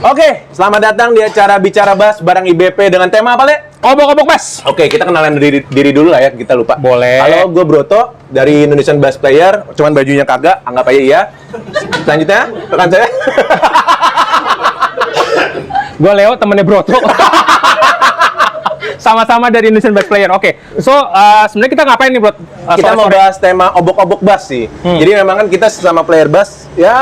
Oke, selamat datang di acara Bicara Bass bareng IBP dengan tema apa, Le? Obok-obok Bass. Oke, kita kenalan diri dulu lah ya, kita lupa. Boleh. Halo, gue Broto dari Indonesian Bass Player, cuman bajunya kagak, anggap aja iya. Selanjutnya, rekan saya. Gue Leo, temennya Broto. Sama-sama dari Indonesian Bass Player. Oke, so sebenarnya kita ngapain nih, Bro? Kita mau bahas tema obok-obok bass sih. Jadi memang kan kita sesama player bass, ya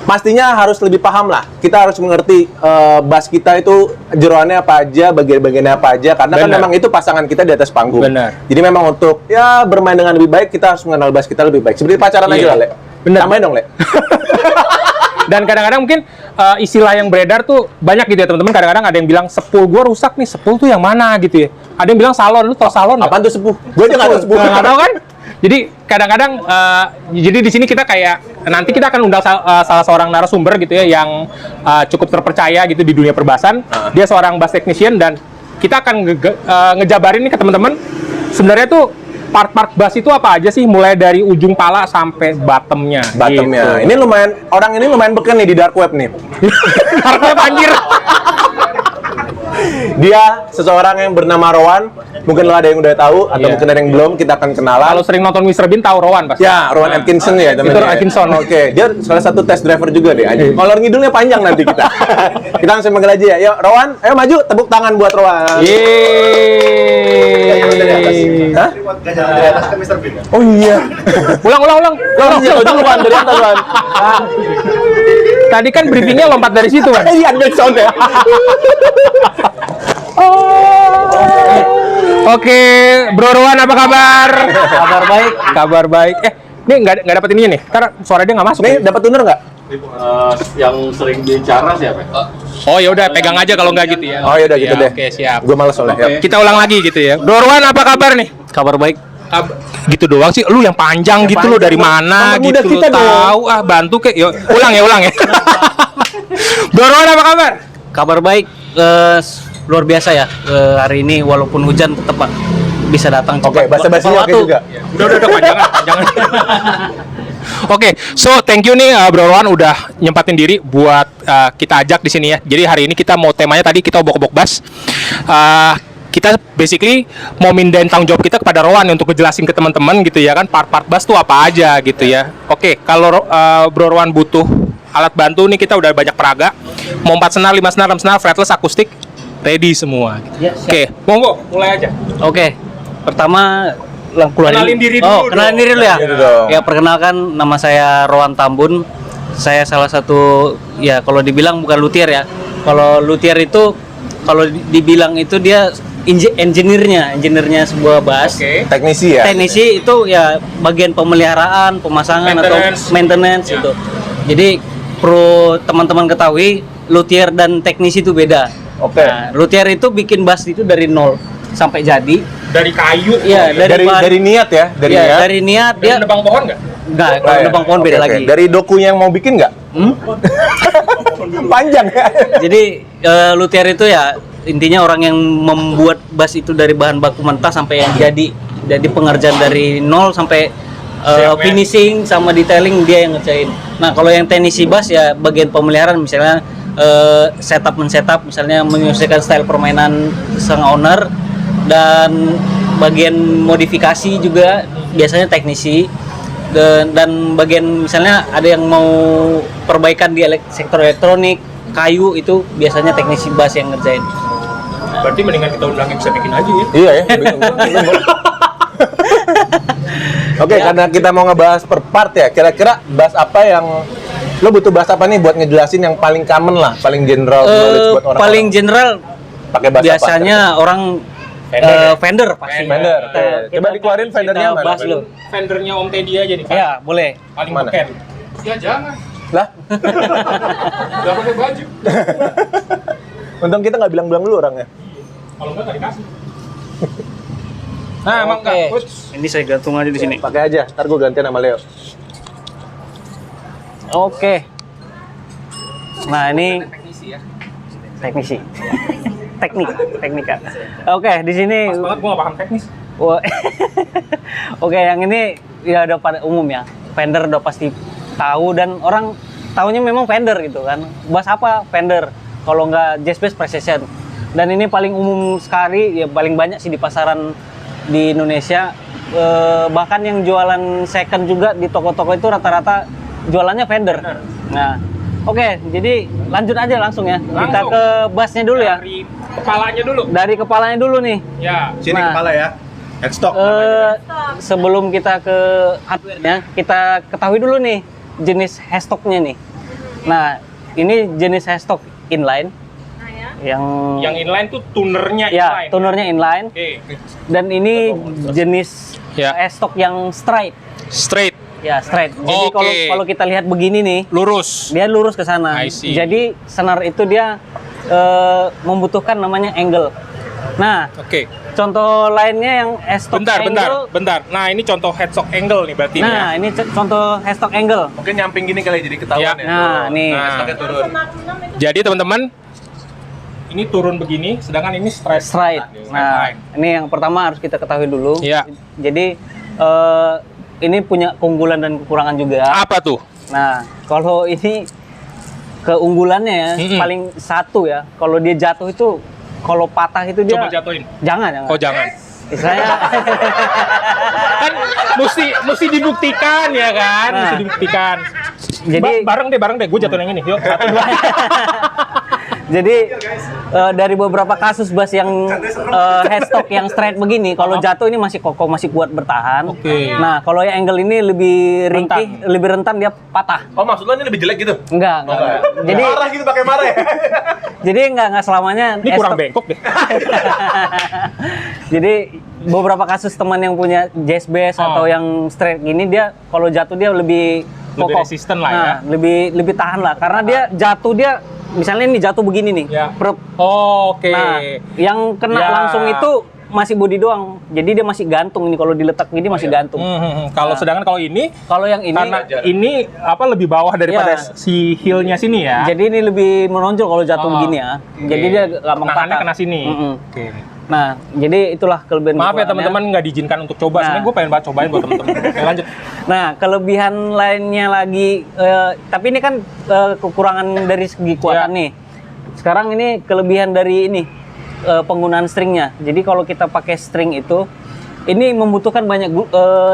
pastinya harus lebih paham lah. Kita harus mengerti bass kita itu jeroannya apa aja, bagian-bagiannya apa aja. Karena kan memang itu pasangan kita di atas panggung. Benar. Jadi memang untuk ya bermain dengan lebih baik, kita harus mengenal bass kita lebih baik. Seperti pacaran aja lah, Le. Benar. Samain dong, Le. Dan kadang-kadang mungkin istilah yang beredar tuh banyak gitu ya, teman-teman. Kadang-kadang ada yang bilang sepul gue rusak nih, sepul tuh yang mana gitu ya. Ada yang bilang salon, lu tau salon nggak? Apaan tuh sepuh? Gue aja nggak tahu sepuh. Nggak tahu kan? Jadi kadang-kadang, jadi di sini kita kayak nanti kita akan undang salah seorang narasumber gitu ya yang cukup terpercaya gitu di dunia perbasan. Dia seorang bass technician dan kita akan ngejabarin nih ke teman-teman. Sebenarnya tuh part-part bass itu apa aja sih, mulai dari ujung pala sampai bottomnya. Bottomnya. Gitu. Ini lumayan, orang ini lumayan beken nih di dark web nih. Dark web anjir. Dia seseorang yang bernama Rowan. Mungkin lo ada yang udah tahu atau mungkin ada yang belum. Kita akan kenalan. Kalau sering nonton Mr. Bean tahu Rowan pasti. Ya, Rowan Atkinson ya Itu temennya. Atkinson. Oke, dia salah satu test driver juga deh. Kalau ngidulnya panjang nanti kita. Kita langsung panggil aja ya. Yuk, Rowan, ayo maju, tepuk tangan buat Rowan. Yeay. Hah? Gak jalan dari atas ke Mr. Bean ya? Oh iya. Ulang. Rowan dari atas, Rowan. Tadi kan briefingnya lompat dari situ kan. Iya, back sound ya. Oke, Bro Rowan apa kabar? Kabar baik. Kabar baik. Ini nggak dapet ininya nih, karena suara dia nggak masuk. Nih, dapat tuner nggak? Yang sering bicara siapa? Oh ya udah, pegang aja kalau nggak gitu ya. Oh ya udah gitu deh. Oke, siap. Gue males soalnya. Oke. Kita ulang lagi gitu ya. Bro Rowan apa kabar nih? Kabar baik. Gitu doang sih, lu yang panjang gitu lo dari mana Teman gitu muda lo kita dong. tahu bantu kek. Yuk, ulang ya. Bro Rowan apa kabar? Kabar baik, luar biasa ya. Hari ini walaupun hujan tetap Pak, bisa datang Oke, cepat. basa-basinya oke juga. Udah panjangan. Oke, so thank you nih Bro Rowan udah nyempatin diri buat kita ajak di sini ya. Jadi hari ini kita mau temanya tadi kita obok-obok bass. Kita basically mau mindahin tanggung jawab kita kepada Rowan untuk ngejelasin ke teman-teman gitu ya kan, part-part bass tuh apa aja gitu ya. Oke, kalau Bro Rowan butuh alat bantu nih, kita udah banyak peraga. Mau 4 senar, 5 senar, 6 senar, fretless, akustik, ready semua. Ya, siap. Oke, monggo mulai aja. Oke, pertama Kenalin diri dulu dong. kenalin diri dulu ya. Diri dong. Ya, perkenalkan nama saya Rowan Tambun. Saya salah satu, ya kalau dibilang bukan luthier ya. Kalau luthier itu, kalau dibilang itu dia engineer-nya sebuah bass. Oke. Teknisi ya. Teknisi itu ya bagian pemeliharaan, pemasangan Maintenance. atau maintenance Ya. itu. Jadi perlu teman-teman ketahui, luthier dan teknisi itu beda. Oke. Nah, luthier itu bikin bass itu dari nol sampai jadi. Dari kayu. Iya, Dari niat ya, dari ya, niat. dari niat Dia dia nebang pohon nggak? enggak, kalau nebang pohon beda Oke, oke. lagi. Dari doku yang mau bikin nggak? Panjang ya. Jadi luthier itu ya intinya orang yang membuat bass itu dari bahan baku mentah sampai yang jadi. Jadi pengerjaan dari nol sampai finishing sama detailing dia yang ngerjain. Nah, kalau yang teknisi bass ya bagian pemeliharaan, misalnya setup misalnya menyesuaikan style permainan sang owner, dan bagian modifikasi juga biasanya teknisi, dan bagian misalnya ada yang mau perbaikan di sektor elektronik, kayu, itu biasanya teknisi bass yang ngerjain. Berarti mendingan kita undang yang bisa bikin aja ya. Iya ya. Oke, karena kita mau ngebahas per part ya. Kira-kira bass apa yang lo butuh bass apa nih buat ngejelasin yang paling common lah, paling general knowledge buat orang. Paling general pakai bass biasanya orang Fender pasti. Fender. Oke. Coba dikeluarin Fendernya Kita mana? bahas lo. Vendernya Om Teddy aja nih. Ya, boleh. Paling Mana? beken. Ya jangan. Lah, Gak pakai baju. untung kita nggak bilang-bilang dulu orangnya. Kalau enggak dikasih. Nah, emang Oke. enggak. Ini saya gantung aja di sini. Pakai aja, ntar gue gantian sama Leo. Oke. Nah, ini Teknisi ya. teknisi. Teknika. Oke, di sini. Pas banget gua enggak paham teknis. Wah. Oke, yang ini ya udah pada umum ya. Fender udah pasti tahu, dan orang tahunya memang Fender gitu kan. Bass apa? Fender. Kalau nggak jazz bass Precision. Dan ini paling umum sekali, ya paling banyak sih di pasaran di Indonesia. Bahkan yang jualan second juga di toko-toko itu rata-rata jualannya Fender. Nah, oke, jadi lanjut aja langsung ya. Kita Langsung. ke bassnya dulu ya. Dari kepalanya dulu. Dari kepalanya dulu nih. Ya. Sini Nah. kepala ya. Headstock. Sebelum kita ke hardware-nya, kita ketahui dulu nih jenis headstock-nya nih. Nah, ini jenis headstock inline. Yang inline tuh tunernya ya, inline. tunernya inline. Oke. Dan ini jenis Ya. headstock yang straight. Straight, Ya, straight. Jadi Oke. kalau kita lihat begini nih, lurus. dia lurus ke sana. I see. Jadi senar itu dia membutuhkan namanya angle. Nah, Oke. contoh lainnya yang headstock angle. Bentar. Nah, ini contoh headstock angle nih berarti nih ya. Nah, ini contoh headstock angle. Mungkin nyamping gini kali jadi ketahuan Ya. ya. Nah, nih. Nah. Headstocknya turun. Jadi teman-teman, ini turun begini, sedangkan ini straight. Straight. Nah, line. ini yang pertama harus kita ketahui dulu. Iya. Jadi ini punya keunggulan dan kekurangan juga. Apa tuh? Nah, kalau ini keunggulannya ya paling satu ya. Kalau dia jatuh itu, kalau patah itu dia. Coba jatuhin. Jangan. Oh, jangan. Istilahnya. Kan mesti dibuktikan ya kan? Nah. Mesti dibuktikan. Jadi bareng deh, gue jatuhin yang ini. Yuk, satu, dua. Jadi dari beberapa kasus bass yang headstock yang straight begini, kalau jatuh ini masih kokoh, masih kuat bertahan. Oke. Nah, kalau yang angle ini lebih ringkih, lebih rentan dia patah. Oh, maksud lo ini lebih jelek gitu? Enggak. Jadi marah gitu pakai marah ya. jadi enggak selamanya Ini kurang headstock- bengkok deh. Jadi beberapa kasus teman yang punya jazz bass atau yang straight gini, dia kalau jatuh dia lebih kokoh. resisten lah Nah, ya. lebih tahan lah karena dia jatuh dia misalnya ini jatuh begini nih. Ya. Prep. Oh, oke. Nah, yang kena Ya. langsung itu masih body doang. Jadi dia masih gantung ini kalau diletak gini masih gantung. Kalau sedangkan kalau ini Kalau yang ini karena ini apa lebih bawah daripada Ya. si heel-nya sini ya. jadi ini lebih menonjol kalau jatuh Oh, begini ya. oke. Jadi dia gampang Nahannya patah. kena sini. Mm-mm. Oke. Nah, jadi itulah kelebihan. Maaf ya kekurangannya. teman-teman nggak diizinkan untuk coba. Nah. Sebenarnya gue pengen banget cobain buat teman-teman. Oke, lanjut. Nah, kelebihan lainnya lagi, tapi ini kan kekurangan dari segi kekuatan Ya. nih. Sekarang ini kelebihan dari ini penggunaan stringnya. Jadi kalau kita pakai string itu, ini membutuhkan banyak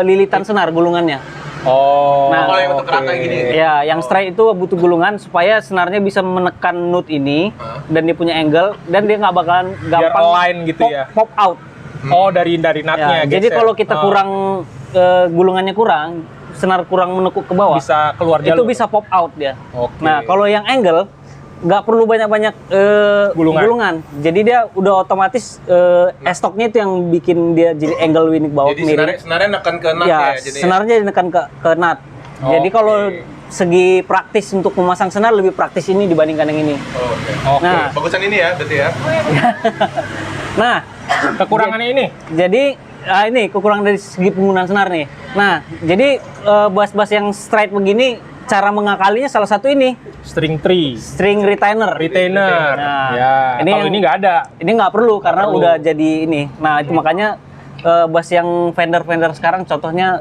lilitan senar gulungannya. Oh. Nah, kalau yang bentuk rata gini. Ya, yang straight itu butuh gulungan supaya senarnya bisa menekan note ini dan dia punya angle dan dia nggak bakalan gampang align gitu ya. pop out. Oh, dari natnya. Ya, jadi geser. kalau kita Oh, kurang gulungannya kurang, senar kurang menekuk ke bawah, bisa keluar itu jalur. bisa pop out dia. Oke. Nah, kalau yang angle nggak perlu banyak-banyak gulungan. Jadi dia udah otomatis stoknya itu yang bikin dia jadi angle winning bawah Jadi miring. senarnya neken ke nut Ya, ya. Jadi senarnya ditekan ke nut. Jadi Oke. kalau segi praktis untuk memasang senar lebih praktis ini dibandingkan yang ini. Oh, oke. Oke. Nah. Bagusan ini ya, berarti ya. Nah, Kekurangannya ini. jadi ini kekurangan dari segi penggunaan senar nih. Nah, jadi bass-bass yang straight begini cara mengakalinya salah satu ini String tree. string retainer. Retainer. Nah, Ya. ini Kalau yang- ini nggak ada. Ini nggak perlu karena perlu. udah jadi ini. Nah, itu makanya bass yang Fender sekarang, contohnya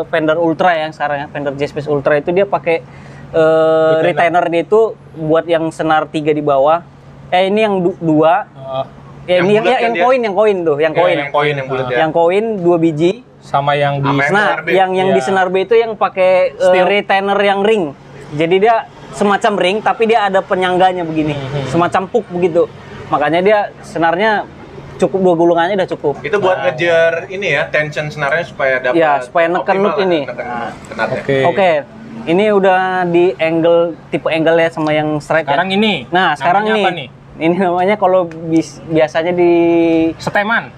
Fender Ultra yang sekarang ya, Fender Jazz Bass Ultra itu dia pakai retainer dia itu buat yang senar 3 di bawah. Ini yang 2. Ya, Yang ini bulat kan yang dia? koin tuh, yang koin. Yang koin yang bulat ya. Yang koin 2 biji. Sama yang di Amen. Nah, senar B. yang di Ya. senar B itu yang pakai retainer yang ring. Jadi dia semacam ring tapi dia ada penyangganya begini. Semacam puck begitu. Makanya dia senarnya cukup 2 gulungannya udah cukup. Itu buat ngejar ini ya, tension senarnya supaya dapat Ya, supaya neken optimal note lah, ini. neken nutnya. Oke. Oke. Ini udah di angle tipe angle ya sama yang straight Sekarang ya. ini. Nah, sekarang Namanya ini. apa nih? Ini namanya kalau biasanya di Seteman.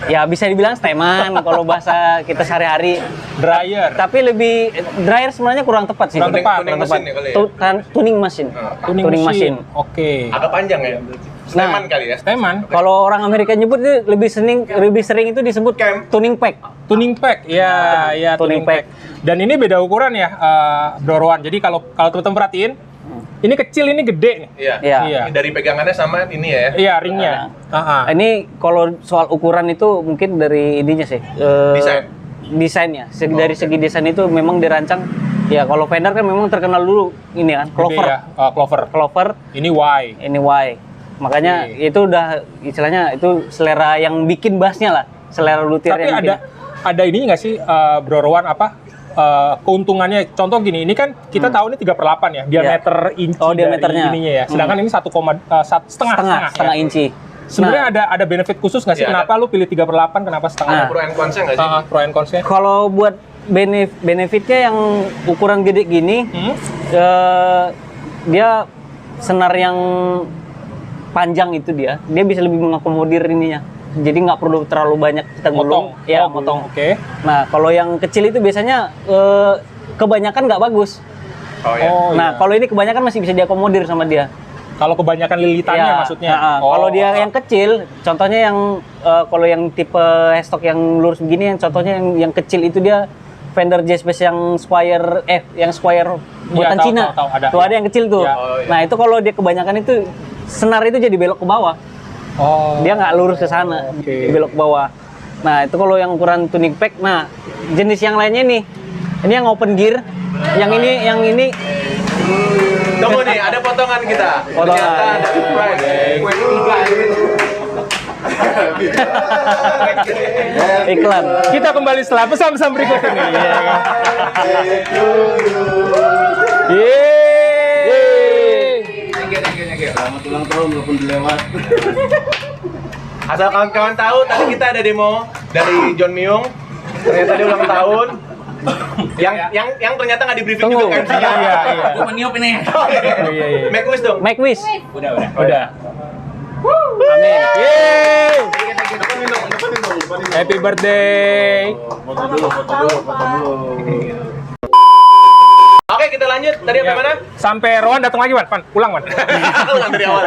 ya bisa dibilang steman kalau bahasa kita sehari-hari. Dryer. Tapi lebih dryer sebenarnya kurang tepat sih. Kurang tepat, Tuning kurang mesin ya kali ya. Tuning mesin. Tuning mesin. Oke. Agak panjang ya. Steman kali ya. Steman. Kalau orang Amerika nyebut itu lebih sering itu disebut Cam. tuning pack. Tuning pack. Ya, ya Tuning pack. Dan ini beda ukuran ya, Bro Rowan. Jadi kalau teman-teman perhatiin, ini kecil, ini gede nih. Iya. Iya. Ini dari pegangannya sama ini ya. Iya, ringnya. Ini kalau soal ukuran itu mungkin dari ininya sih. Desain. Desainnya. Dari segi desain itu memang dirancang Ya kalau Fender kan memang terkenal dulu ini kan, Gede Clover. ya, Clover. Clover, Ini Y. ini Y. Makanya Oke. itu udah istilahnya itu selera yang bikin bassnya lah, selera luthier Tapi yang bikin. ada ini nggak sih, Bro Rowan, keuntungannya? Contoh gini, ini kan kita tahu ini 3/8 ya, diameter inci Oh, diameternya. dari ininya ya. Sedangkan ini setengah inci. Sebenarnya ada benefit khusus nggak sih? Iya, Kenapa lu pilih 3/8? Kenapa setengah? Nah. Pro and cons-nya nggak sih? Pro and cons-nya? Kalau buat benefitnya yang ukuran gede gini, dia senar yang panjang itu dia bisa lebih mengakomodir ininya. Jadi nggak perlu terlalu banyak kita gulung. Motong. Ya, Oh, motong. Oke. Nah, kalau yang kecil itu biasanya kebanyakan nggak bagus. Oh ya. Oh, Nah, iya. kalau ini kebanyakan masih bisa diakomodir sama dia. Kalau kebanyakan lilitannya Iya, maksudnya. kalau dia yang kecil, contohnya yang kalau yang tipe headstock yang lurus begini, yang contohnya yang kecil itu dia Fender Jazz Bass yang Squire buatan tahu, Cina. tahu, ada. Tuh ada yang kecil tuh. Iya. Oh, iya. Nah, itu kalau dia kebanyakan itu senar itu jadi belok ke bawah. Oh. Dia nggak lurus ke sana, Oke. belok ke bawah. Nah, itu kalau yang ukuran tuning pack. Nah, jenis yang lainnya nih. Ini yang open gear. Yang ini Tunggu nih, ada potongan kita. Potongan. Ternyata ada surprise. iklan. Kita kembali setelah pesan-pesan berikut ini. Iya kan? Yeay. Selamat ulang tahun walaupun dilewat. Asal kawan-kawan tahu, tadi kita ada demo dari John Myung. Ternyata dia ulang tahun. yang ternyata nggak di briefing Tunggu. juga kan? Iya. Gua meniup ini. Iya. Make wish dong. Make wish. Udah. Amin. Yeay. Happy birthday. Foto dulu. Oke, kita lanjut. Tadi sampai Ya. mana? Sampai Rowan datang lagi, Wan. Ulang, Wan. Ulang dari awal.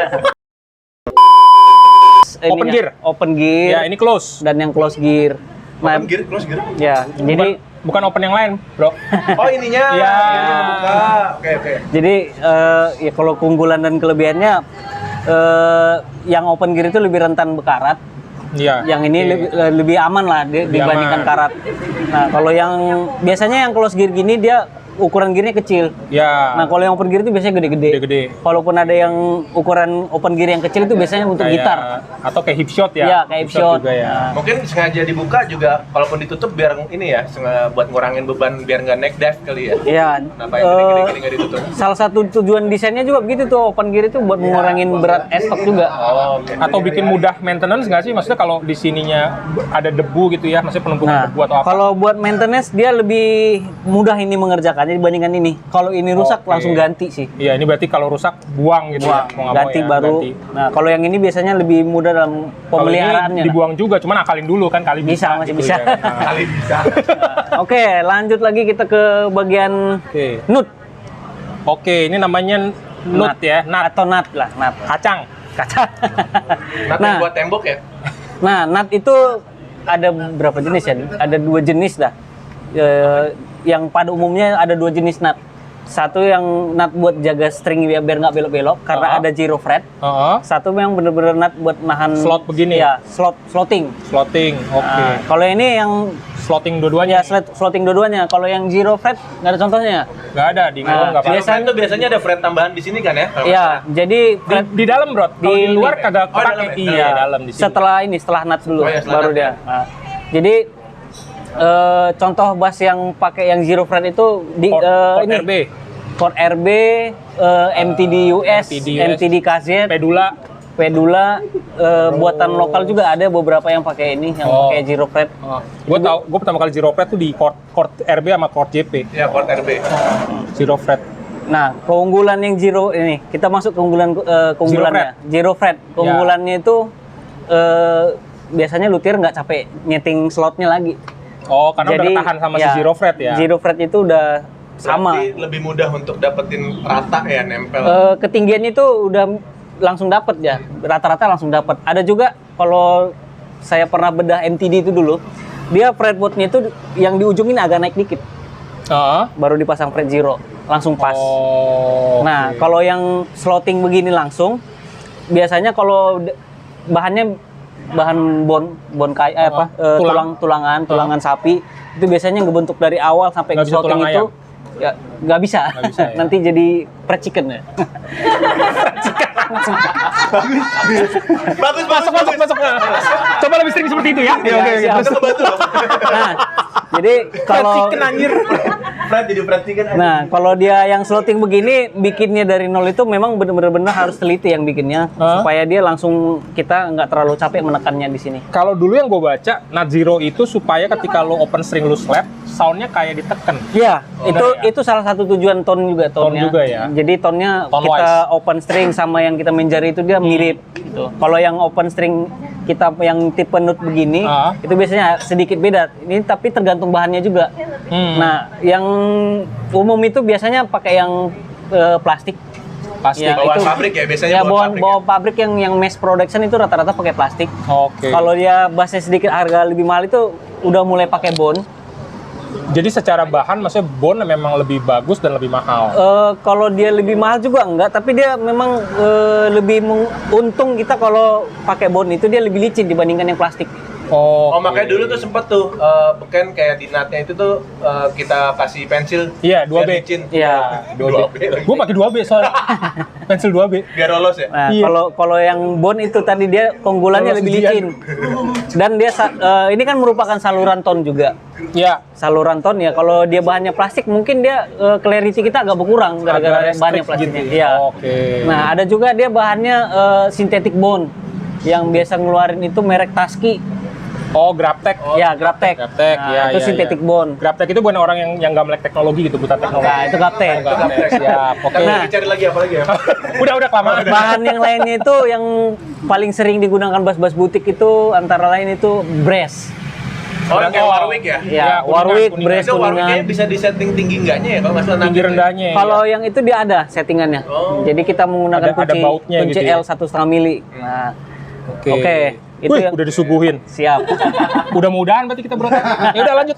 Open Ininya, gear. Open gear. Ya, ini close. Dan yang close gear. Nah, Open gear, close gear. ya, jadi Bukan open yang lain, Bro. Oh, ininya. Iya. Ininya buka. Oke. jadi ya kalau keunggulan dan kelebihannya yang open gear itu lebih rentan bekarat. Iya. Yang ini lebih aman lah dibandingkan aman. karat. Nah, kalau yang biasanya yang close gear gini dia ukuran gearnya kecil. Ya. Nah, kalau yang open gear itu biasanya gede-gede. Gede-gede. Kalaupun ada yang ukuran open gear yang kecil itu biasanya untuk Kayak- gitar. Atau kayak hip shot ya. Iya, kayak hip shot. juga ya. Nah. Mungkin sengaja dibuka juga, kalaupun ditutup biar ini ya, buat ngurangin beban biar nggak neck dive kali ya. Iya. Kenapa yang gede-gede nggak ditutup? Salah satu tujuan desainnya juga begitu tuh, open gear itu buat ngurangin berat estok juga. Oh, oke. Atau bikin mudah maintenance nggak sih? Maksudnya kalau di sininya ada debu gitu ya, maksudnya penumpukan Nah, debu atau apa? kalau buat maintenance dia lebih mudah ini mengerjakannya dibandingkan ini. Kalau ini rusak Oke. langsung ganti sih. Iya, ini berarti kalau rusak buang gitu ya. Mau nggak mau Ganti ya, baru. ganti. Nah, kalau yang ini biasanya lebih mudah dalam Kalau ini pemeliharaannya. dibuang juga, cuman akalin dulu kan kali Bisa, masih gitu bisa. ya. Nah, Kali bisa. Oke, lanjut lagi kita ke bagian Oke. nut. Oke, ini namanya nut ya, nut. Atau nut lah, nut. Kacang. Kaca. Nanti Nah. buat tembok ya. Nah, nut itu ada berapa jenis ya? Ada 2 jenis dah. Yang pada umumnya ada 2 jenis nut. Satu yang nut buat jaga string biar nggak belok-belok karena ada zero fret. Heeh. Satu yang bener-bener nut buat nahan Slot begini? Ya, slotting. Slotting. Oke. Nah, kalau ini yang Slotting dua-duanya. slotting dua-duanya. Kalau yang zero fret nggak ada contohnya. Nggak ada di Nah, nggak apa. Biasanya tuh biasanya ada fret tambahan di sini kan ya? Kalau Iya, jadi fret Di dalam, Bro. Kalau di luar kagak Oh, kepake. dalam ya? Iya, dalam di sini. setelah nut dulu Oh ya, setelah baru nut dia. ya. Nah, jadi contoh bass yang pakai yang zero fret itu di Chord ini RB. Chord RB, MTD US, MTD KZ, Pedula, buatan lokal juga ada beberapa yang pakai ini, yang Oh. pakai zero fret. Gue pertama kali zero fret tuh di chord RB sama chord JP. ya chord RB. Zero fret. Nah, keunggulan yang zero ini, kita masuk keunggulannya. Zero fret. Keunggulannya itu biasanya luthier nggak capek nyeting slotnya lagi. Oh, karena udah ketahan sama si zero fret ya. Zero fret itu udah sama. Berarti lebih mudah untuk dapetin rata ya, nempel. Ketinggiannya itu udah langsung dapet ya, rata-rata langsung dapet. Ada juga kalau saya pernah bedah MTD itu dulu, dia fretboardnya itu yang di ujung ini agak naik dikit, Heeh. baru dipasang fret zero, langsung pas. Oh. Nah, oke. kalau yang slotting begini langsung, biasanya kalau bahannya bahan bon kayu Tulang. tulangan sapi itu biasanya ngebentuk dari awal sampai Nggak bisa slotting tulang itu ayam? Ya, nggak bisa. Nggak bisa, ya. Nanti jadi fried chicken ya. Bagus, Masuk. Coba lebih sering seperti itu ya. Ya, siap. Kita kebantu loh. Nah, jadi kalau Fred jadi perhatikan. nah kalau dia yang sloting begini bikinnya dari nol itu memang benar-benar harus teliti yang bikinnya Hah? supaya dia langsung kita nggak terlalu capek menekannya di sini. Kalau dulu yang gue baca, Nut Zero itu supaya ketika lo open string lo slap, soundnya kayak diteken. Iya, benar itu salah satu tujuan tone juga tonnya. juga ya. Jadi tonnya Tone kita wise. open string sama yang kita main jari itu dia mirip gitu. Kalau yang open string kita yang tipe nut begini Ah. itu biasanya sedikit beda. Ini tapi tergantung bahannya juga. Nah, yang umum itu biasanya pakai yang plastik. Pasti. Ya, Bawaan itu- pabrik ya biasanya. Ya, bawaan bawa pabrik yang mass production itu rata-rata pakai plastik. Oke. Kalau dia bassnya sedikit harga lebih mahal itu udah mulai pakai bone. Jadi secara bahan maksudnya bone memang lebih bagus dan lebih mahal. Kalau dia lebih mahal juga enggak, tapi dia memang lebih untung kita kalau pakai bone itu dia lebih licin dibandingkan yang plastik. Oh, makanya dulu tuh sempet tuh beken kayak di natnya itu tuh kita kasih pensil. Iya, 2B. biar licin. Iya. 2B. Gue pakai 2B soalnya. Pensil 2B. Biar lolos ya. Nah, Iya. kalau yang bone itu tadi dia keunggulannya Kalau lebih ujian. licin. Dan dia ini kan merupakan saluran tone juga. Ya. Saluran tone ya. Kalau dia bahannya plastik mungkin dia clarity kita agak berkurang gara-gara Agak bahannya restrict plastiknya. gitu. Iya. Oke. Nah, ada juga dia bahannya synthetic bone yang biasa ngeluarin itu merek Tusky. Oh, Graptec. Ya, Graptec. Graptec, Nah, ya, itu ya, synthetic ya. bone. Graptec itu bukan orang yang nggak melek teknologi gitu, buta teknologi. Nah, itu Graptec. Oh, Graptec, siap. Oke. Kan Nah. lagi cari lagi apa lagi ya? udah kelamaan. Bahan yang lainnya itu yang paling sering digunakan bass-bass butik itu antara lain itu brass. Oh, yang kayak Warwick ya? Ya, kuningan, Warwick, kuningan. brass Itu Warwicknya kuningan. bisa disetting tinggi enggaknya ya kalau nggak salah Tinggi nanti. rendahnya. Kalau yang itu dia ada settingannya. Oh. Jadi kita menggunakan Ada bautnya kunci gitu ya? L 1,5 mili. Nah, Oke. Oke, itu Wih, yang- udah disuguhin. siap. Udah mudahan berarti kita berotak. Ya udah lanjut.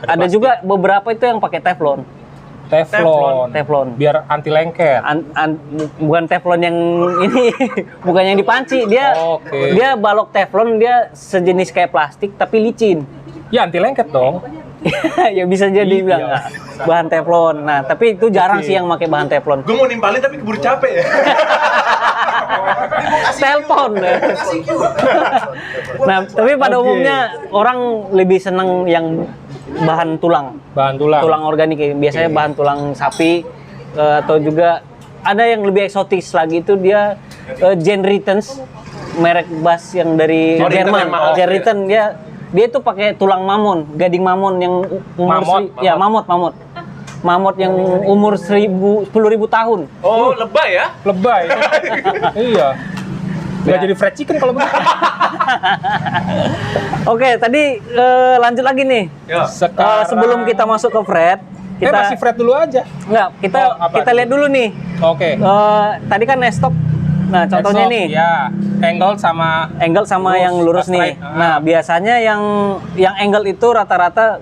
Ada juga beberapa itu yang pakai Teflon. Teflon. Biar anti lengket. Bukan Teflon yang ini, bukan yang dipanci. Dia Oke. dia balok Teflon, dia sejenis kayak plastik tapi licin. Ya anti lengket dong. Ya bisa jadi Iya. bilang "Ah, bahan Teflon. Nah, tapi itu jarang Oke. sih yang pakai bahan Teflon. Gue mau nimpalin tapi keburu capek ya. Telepon. Nah, tapi pada Oke. umumnya orang lebih senang yang bahan tulang. Bahan tulang. Tulang organik ya. Biasanya Oke. bahan tulang sapi atau juga ada yang lebih eksotis lagi itu dia Genritens, merek bass yang dari Oh, Genritens Jerman. yang mahal. Genritens dia itu pakai tulang mamon, gading mamon yang umur Mamut, ya mamut yang umur 10.000 tahun. Oh, lebay ya? Lebay. Iya. Nggak jadi fried chicken kalau begitu. Oke, tadi lanjut lagi nih. Ya. Sekarang Sebelum kita masuk ke Fred, kita masih Fred dulu aja. enggak, kita Oh, apa? kita lihat dulu nih. Oke. Tadi kan stop. Nah, contohnya Headstock, nih. Ya, angle sama Angle sama Lurus, yang lurus pas nih. right. Nah, biasanya yang angle itu rata-rata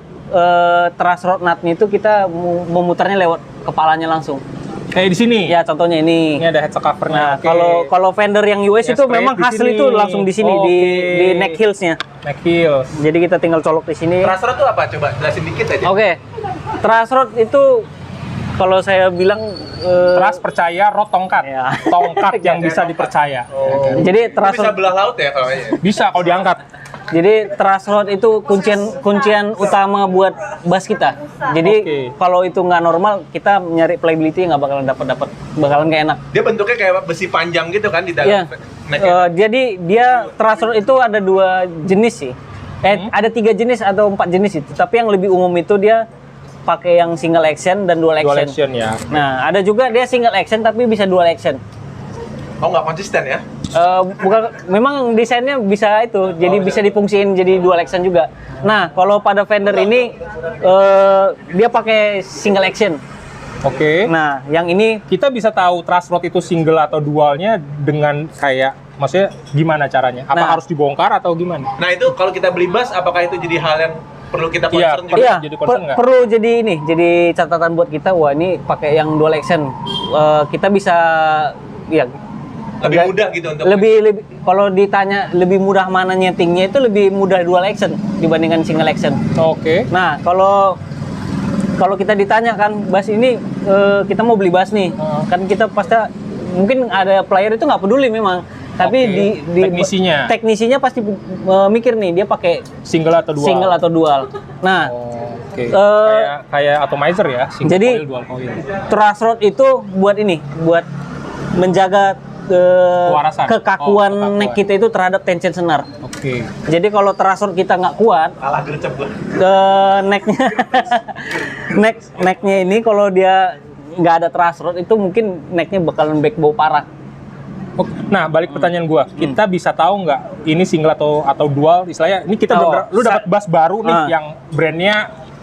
truss rod nutnya itu kita memutarnya lewat kepalanya langsung. kayak di sini. Ya, contohnya ini. Ini ada headstock Nah, covernya. Oke. kalau Fender yang US Yang itu straight memang di hasil sini. itu langsung di sini di Oke. neck heels-nya. neck heels. Jadi kita tinggal colok di sini. Transfer tuh apa? Coba jelasin dikit aja. Oke. Truss rod itu kalau saya bilang Trust percaya, rod tongkat. Ya. Tongkat yang bisa dipercaya. Oh. jadi Itu truss bisa rod, belah laut ya kalau kayaknya. Bisa kalau diangkat. jadi truss rod itu kuncian utama buat bass kita. Jadi Oke. kalau itu nggak normal, kita nyari playability nggak bakalan bakalan nggak enak. Dia bentuknya kayak besi panjang gitu kan di dalam Iya. necknya. Jadi dia truss rod itu ada 2 jenis sih. Ada 3 jenis atau 4 jenis itu. Tapi yang lebih umum itu dia pakai yang single action dan dual Dual action. action ya. Nah, ada juga dia single action tapi bisa dual action. Oh, nggak konsisten ya? Bukan, memang desainnya bisa itu, jadi bisa difungsiin jadi dual action juga. Nah, kalau pada Fender ini dia pakai single action. Oke. Nah, yang ini Kita bisa tahu truss rod itu single atau dualnya dengan kayak, maksudnya gimana caranya? Apa Nah. harus dibongkar atau gimana? Nah, itu kalau kita beli bass, apakah itu jadi hal yang perlu kita Iya, concern juga? iya, jadi concern nggak? perlu jadi ini, jadi catatan buat kita. Wah, ini pakai yang dual action. Kita bisa ya Lebih agak- mudah gitu untuk lebih kalau ditanya lebih mudah mana nyetingnya itu lebih mudah dual action dibandingkan single action. Oke. Nah, kalau kalau kita ditanya kan bass ini kita mau beli bass nih, kan kita pasti mungkin ada player itu nggak peduli memang, tapi Oke. Teknisinya pasti mikir nih dia pakai single atau dual. single atau dual. Nah, Oke. Kayak atomizer ya, single jadi coil, dual coil. truss rod itu buat menjaga Kewarasan. kekakuan kekakuan. neck kita itu terhadap tension senar. Oke. Jadi kalau truss rod kita nggak kuat, Kalah gercep gua. ke necknya necknya ini kalau dia nggak ada truss rod itu mungkin necknya bakalan back bow parah. Oke. Nah, balik pertanyaan gua, kita bisa tahu nggak ini single atau dual? Istilahnya, ini kita Oh, lu dapat bass baru nih Ah. yang brandnya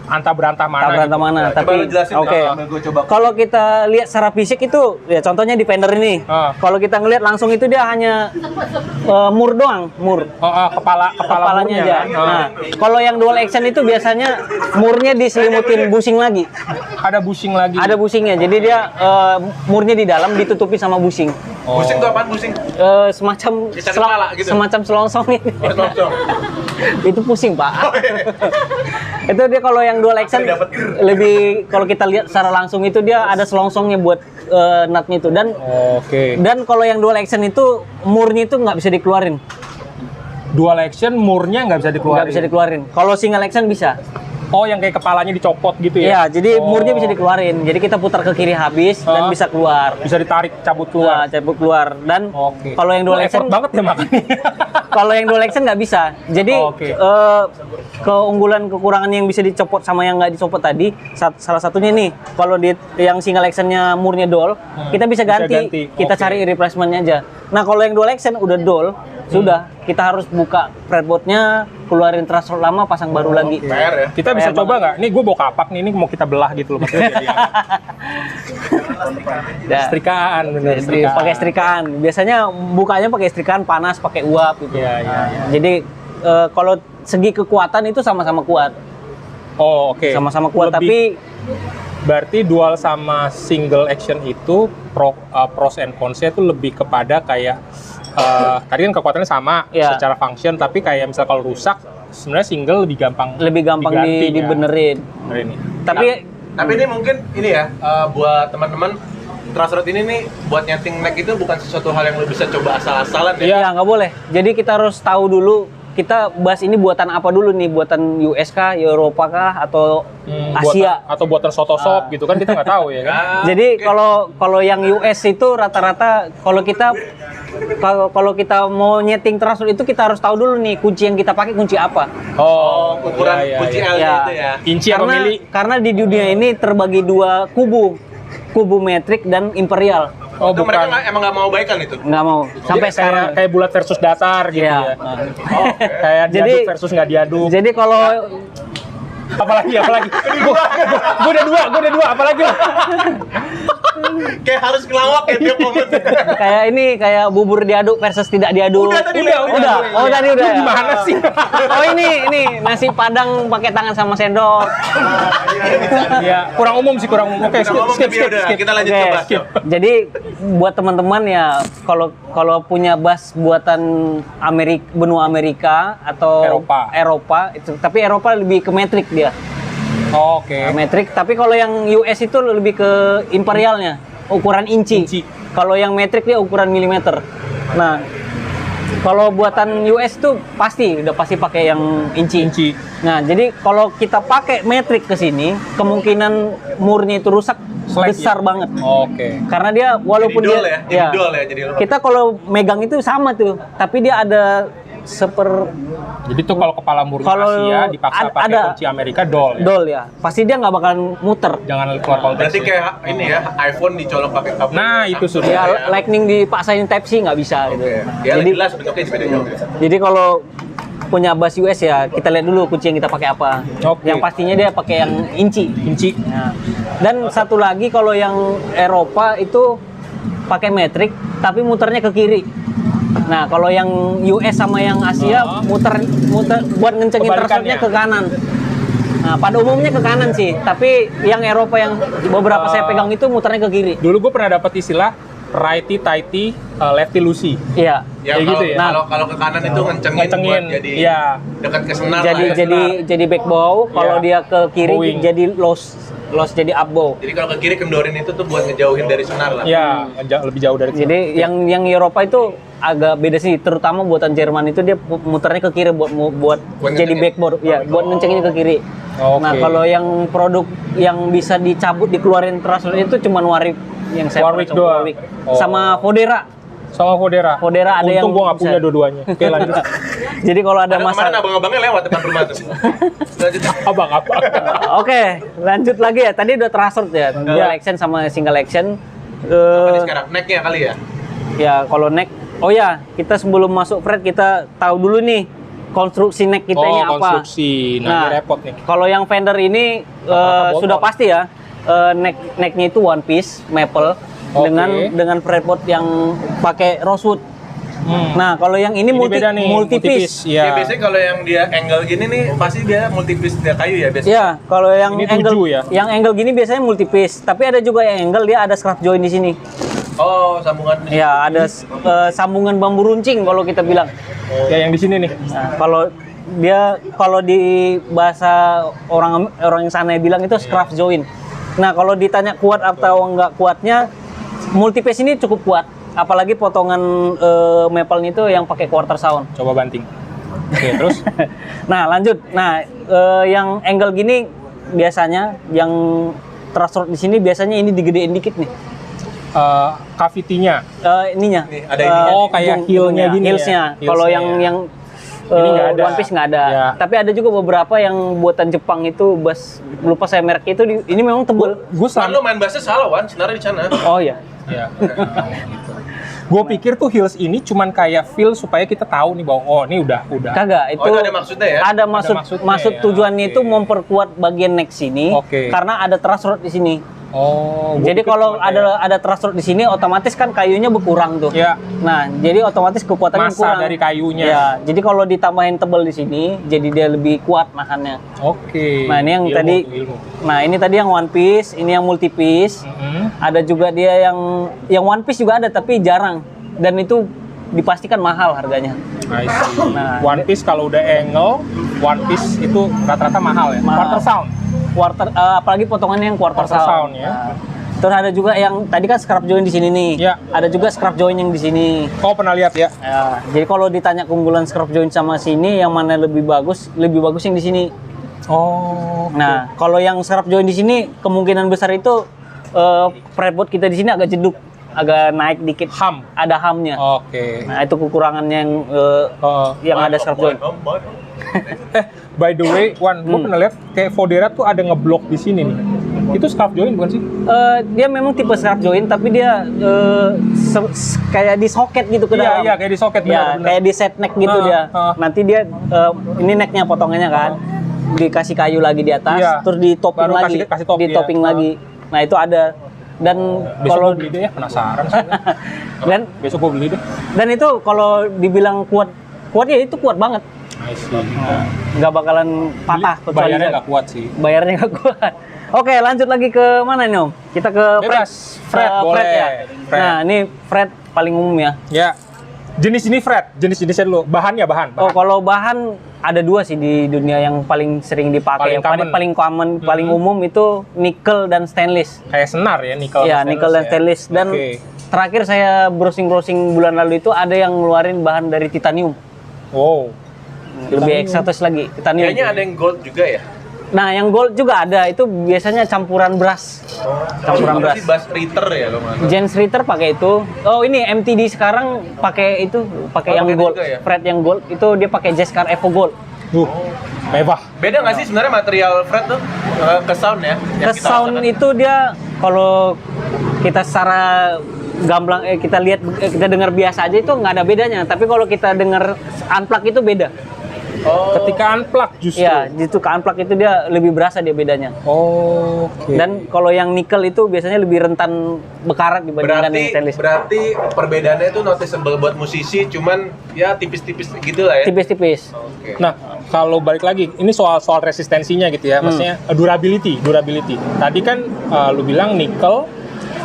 antah berantah mana? Tak berantah gitu. mana, Coba tapi lu jelasin, oke. sambil gua coba. Kalau kita lihat secara fisik itu, ya contohnya Defender ini. Ah. Kalau kita ngelihat langsung itu dia hanya mur doang, mur. Kepalanya Kepalanya aja. kan? Nah, kalau yang dual action itu biasanya murnya diselimutin bushing lagi. Ada bushing lagi. Ada bushingnya, jadi dia murnya di dalam ditutupi sama bushing. Pusing tuh apaan pusing? Semacam Bisa kepala gitu? semacam selongsong ini. Oh, selongsong. Itu pusing pak. Itu dia kalau yang dual action Dapat. lebih kalau kita lihat secara langsung itu dia ada selongsongnya buat nutnya itu Oke. dan kalau yang dual action itu murnya itu nggak bisa dikeluarin, Dual action murnya nggak bisa dikeluarin. nggak bisa dikeluarin. Kalau single action bisa. Oh, yang kayak kepalanya dicopot gitu Iya, ya? jadi murnya bisa dikeluarin. Jadi kita putar ke kiri habis dan bisa keluar. Bisa ditarik, cabut Keluar, keluar. cabut keluar. Dan Oke. kalau yang dual Lu action effort banget ya makanya. kalau yang dual action nggak bisa. Jadi Oke. keunggulan kekurangan yang bisa dicopot sama yang nggak dicopot tadi, salah satunya nih, kalau di yang single actionnya murnya dual, kita bisa Bisa ganti. ganti. Kita Oke. cari replacementnya aja. Nah kalau yang dual action udah dual, sudah kita harus buka fretboardnya, keluarin truss rod lama, pasang baru lagi. PR ya. Kita bisa coba nggak? Nih gue bawa kapak nih, ini mau kita belah gitu loh. Maksudnya jadi Ya. setrikaan bener. Pakai setrikaan. Biasanya bukanya pakai setrikaan panas, pakai uap gitu. Iya, iya, iya. Jadi kalau segi kekuatan itu sama-sama kuat. Oh, oke. Sama-sama kuat, tapi Berarti dual sama single action itu pros and cons-nya itu lebih kepada kayak tadi kan kekuatannya sama Iya. secara function, tapi kayak misal kalau rusak sebenarnya single lebih gampang diganti, ya. dibenerin. Bener ini. Tapi Tapi ini mungkin ini ya buat teman-teman truss rod ini nih buat nyeting neck itu bukan sesuatu hal yang lo bisa coba asal-asalan ya. ya nggak boleh. Jadi kita harus tahu dulu kita bahas ini buatan apa dulu nih, buatan US kah, Eropa kah, atau Asia. Atau buatan sotosop gitu kan kita nggak tahu ya kan. Jadi kalau yang US itu rata-rata kalau kita mau nyeting truss rod itu kita harus tahu dulu nih kunci yang kita pakai kunci apa. Oh, ukuran iya, iya, kunci iya. L Ya. itu ya. Inci atau mili? Karena di dunia ini terbagi dua kubu metrik dan imperial. Oh, Itu mereka bukan. emang nggak mau baikan itu. Nggak mau sampai Jadi sekarang. kayak bulat versus datar gitu Iya. ya. Oh, oke. Kayak Jadi- diaduk versus nggak diaduk. Jadi kalau Apalagi. Gue udah dua, apalagi? Kayak harus ngelawak ya tiap momen. kayak bubur diaduk versus tidak diaduk. Udah tadi udah. Oh tadi udah. Lu gimana sih? Oh ini nasi padang pakai tangan sama sendok. Ya, kurang umum. Oke, Kita ngomong tapi udah, kita lanjut Oke. ke bass. Yuk. Jadi buat teman-teman ya kalau punya bass buatan benua Amerika atau Eropa. itu, tapi Eropa lebih ke metrik dia. Oke. Metrik, tapi kalau yang US itu lebih ke imperialnya, ukuran inci. Kalau yang metrik dia ukuran milimeter. Nah, kalau buatan US tuh udah pasti pakai yang inci. Nah, jadi kalau kita pakai metrik ke sini, kemungkinan murnya itu rusak besar banget. Oke. Karena dia walaupun Jadi dol dia ya, jadi dol ya, jadi kita kalau megang itu sama tuh, tapi dia ada Jadi tuh kalau kepala murni Kalau Asia dipaksa pakai ada kunci Amerika dol ya. dol ya. Pasti dia nggak bakalan muter. Jangan keluar konteks. Berarti ya. kayak ini ya, iPhone dicolok pakai kabel. Nah, itu sudah. Ya, Lightning dipaksain Type C nggak bisa gitu. Oke. Ya Jadi jelas bentuknya beda jauh. Jadi kalau punya bass US ya kita lihat dulu kunci yang kita pakai apa. Oke. Yang pastinya dia pakai yang inci. Nah, Dan satu lagi kalau yang Eropa itu pakai metrik tapi muternya ke kiri. Nah kalau yang US sama yang Asia muter buat ngencengin Kebalikannya. truss rodnya ke kanan. Nah pada umumnya ke kanan sih. Tapi yang Eropa yang beberapa saya pegang itu muternya ke kiri. dulu gue pernah dapat istilah righty tighty, lefty loosey. Iya. Ya Kayak kalau gitu ya? kalau ke kanan itu Ngecengin, buat jadi iya. dekat ke senar Jadi lah ya. jadi back bow. Kalau Iya. dia ke kiri Bowing. jadi loss jadi up bow. Jadi kalau ke kiri kendorin itu tuh buat ngejauhin dari senar lah. Ya, lebih jauh dari Jadi yang Eropa itu agak beda sih, terutama buatan Jerman itu dia muternya ke kiri buat jadi ngencengin. backboard, ya buat ngencengin ke kiri. Oke. Nah kalau yang produk yang bisa dicabut dikeluarin throttle itu cuma Warwick yang saya Warwick pernah coba, doang. Warwick. Oh. Sama Fodera. sama Fodera. Fodera ada Untung yang gua nggak punya bisa. dua-duanya. Oke, lanjut. Jadi kalau ada Ada kemarin masalah. abang-abangnya lewat depan rumah tuh. Lanjut. Abang apa? Oke, lanjut lagi ya. Tadi udah throttle ya, dual action sama single action. Apa nih sekarang? Neck-nya kali ya? Ya kalau neck, oh ya kita sebelum masuk Fred kita tahu dulu nih konstruksi neck kita ini apa. Konstruksi. Nah, ini repot nih. Kalau yang fender ini Rata-rata botol. sudah pasti ya, necknya itu one piece maple Oke. dengan fretboard yang pakai rosewood. Nah kalau yang ini, beda nih, multi piece. Ya. Iya. Biasanya kalau yang dia angle gini nih pasti dia multi-piece dia kayu ya biasanya. Ya, kalau yang Ini angle 7 ya? yang angle gini biasanya multi piece, tapi ada juga yang angle dia ada scrap joint di sini. Oh, sambungan. Ya, ada sambungan bambu runcing kalau kita bilang. Ya yang di sini nih. Nah, kalau di bahasa orang yang sana bilang itu scrap joint. Nah, kalau ditanya kuat atau enggak kuatnya, multi piece ini cukup kuat. Apalagi potongan maple itu yang pakai quarter sound. Coba banting. Oke, terus Nah, lanjut. Nah, yang angle gini biasanya yang thrust rod di sini biasanya ini digedein dikit nih. cavity-nya. Ininya. Nih, ada ininya. Oh, kayak heel-nya gini ya? Heels-nya. Kalau Heels-nya, yang Ini nggak ada. One Piece nggak ada. Ya. Tapi ada juga beberapa yang buatan Jepang itu lupa saya merek itu ini memang tebel. Gue Kan lu main bassnya salah, Wan. Senarnya di sana. Oh iya. Ya. Gue pikir tuh heels ini cuman kayak feel supaya kita tahu nih bahwa oh ini udah. Kagak, itu Oh, itu ada maksudnya ya? Ada maksudnya maksud ya, tujuannya oke. itu memperkuat bagian neck sini Oke. karena ada thrust rod di sini. Oh. gua Jadi pikir kalau cuma kayak ada thrust rod di sini otomatis kan kayunya berkurang tuh. Ya. Nah, jadi otomatis kekuatannya Massa berkurang. dari kayunya. Ya, jadi kalau ditambahin tebel di sini jadi dia lebih kuat nahannya. Oke. Nah, ini yang Ilmu tadi tuh, ilmu. Nah, ini tadi yang one piece, ini yang multi piece. Mhm. Ada juga dia yang one piece juga ada tapi jarang dan itu dipastikan mahal harganya. I see. Nah, One Piece kalau udah angle, One Piece itu rata-rata mahal ya. Mahal. Quarter sound. Apalagi potongannya yang quarter, Quarter sound, sound. ya. Nah, terus ada juga yang tadi kan scrap joint di sini nih. Ya. Ada juga scrap joint yang di sini. Kau pernah lihat ya? Ya, jadi kalau ditanya keunggulan scrap joint sama sini yang mana lebih bagus yang di sini. Oh. Nah, kalau yang scrap joint di sini kemungkinan besar itu fretboard kita di sini agak jeduk, agak naik dikit. Ham. Ada hamnya. Oke. Nah, itu kekurangannya yang ada scrap joint. By the way, Wan, gue pernah lihat kayak Fodera tuh ada ngeblok di sini nih. Itu scrap joint bukan sih? Dia memang tipe scrap joint tapi dia kayak di soket gitu ke dalam. Iya, kayak di soket Ya, benar. kayak di set neck gitu dia. Nanti dia ini necknya potongannya kan, dikasih kayu lagi di atas, Iya. terus di topping Baru lagi, kasih top, di iya. topping lagi. Nah itu ada. Dan Besok kalau gue beli deh ya, penasaran sih. dan Besok gue beli deh. itu kalau dibilang kuat ya itu kuat banget, I see. nggak bakalan patah. kecuali Bayarnya dia- nggak kuat sih. Bayarnya nggak kuat. Oke, lanjut lagi ke mana nih Om? Kita ke Bebas. Fred, Fred, boleh. ya. Fred. Nah ini Fred paling umum ya. Ya. Jenis ini Fred, jenisnya dulu. Bahannya bahan. Oh, kalau bahan ada dua sih di dunia yang paling sering Paling dipakai. Yang paling common, paling umum itu nikel dan stainless. Kayak senar ya, nikel. Iya, sama nikel dan stainless. Dan Oke. terakhir saya browsing bulan lalu itu ada yang ngeluarin bahan dari titanium. Wow. Lebih eksotis lagi, titanium. Kayaknya ada yang gold juga ya. Nah, yang gold juga ada. Itu biasanya campuran brass. Campuran Apa brass. sih bass Ritter ya lo nggak salah. Jens Ritter pakai itu. Oh, ini MTD sekarang pakai itu, pakai yang pakai itu gold. juga ya? Fred yang gold itu dia pakai Jazzcar Evo Gold. Mewah. Beda nggak sih sebenarnya material fret tuh ke sound ya? Yang Ke kita sound rasakan? itu dia kalau kita secara gamblang kita lihat kita dengar biasa aja itu nggak ada bedanya. Tapi kalau kita dengar unplug itu beda. Oh, Ketika unplug justru. Ya, itu ke unplug itu dia lebih berasa dia bedanya. Oh, oke. Dan kalau yang nikel itu biasanya lebih rentan bekarat dibandingkan yang stainless. berarti perbedaannya itu noticeable buat musisi, cuman ya tipis-tipis gitu lah ya. Tipis-tipis. Oke. Nah, kalau balik lagi, ini soal resistensinya gitu ya, maksudnya durability. Tadi kan lu bilang nikel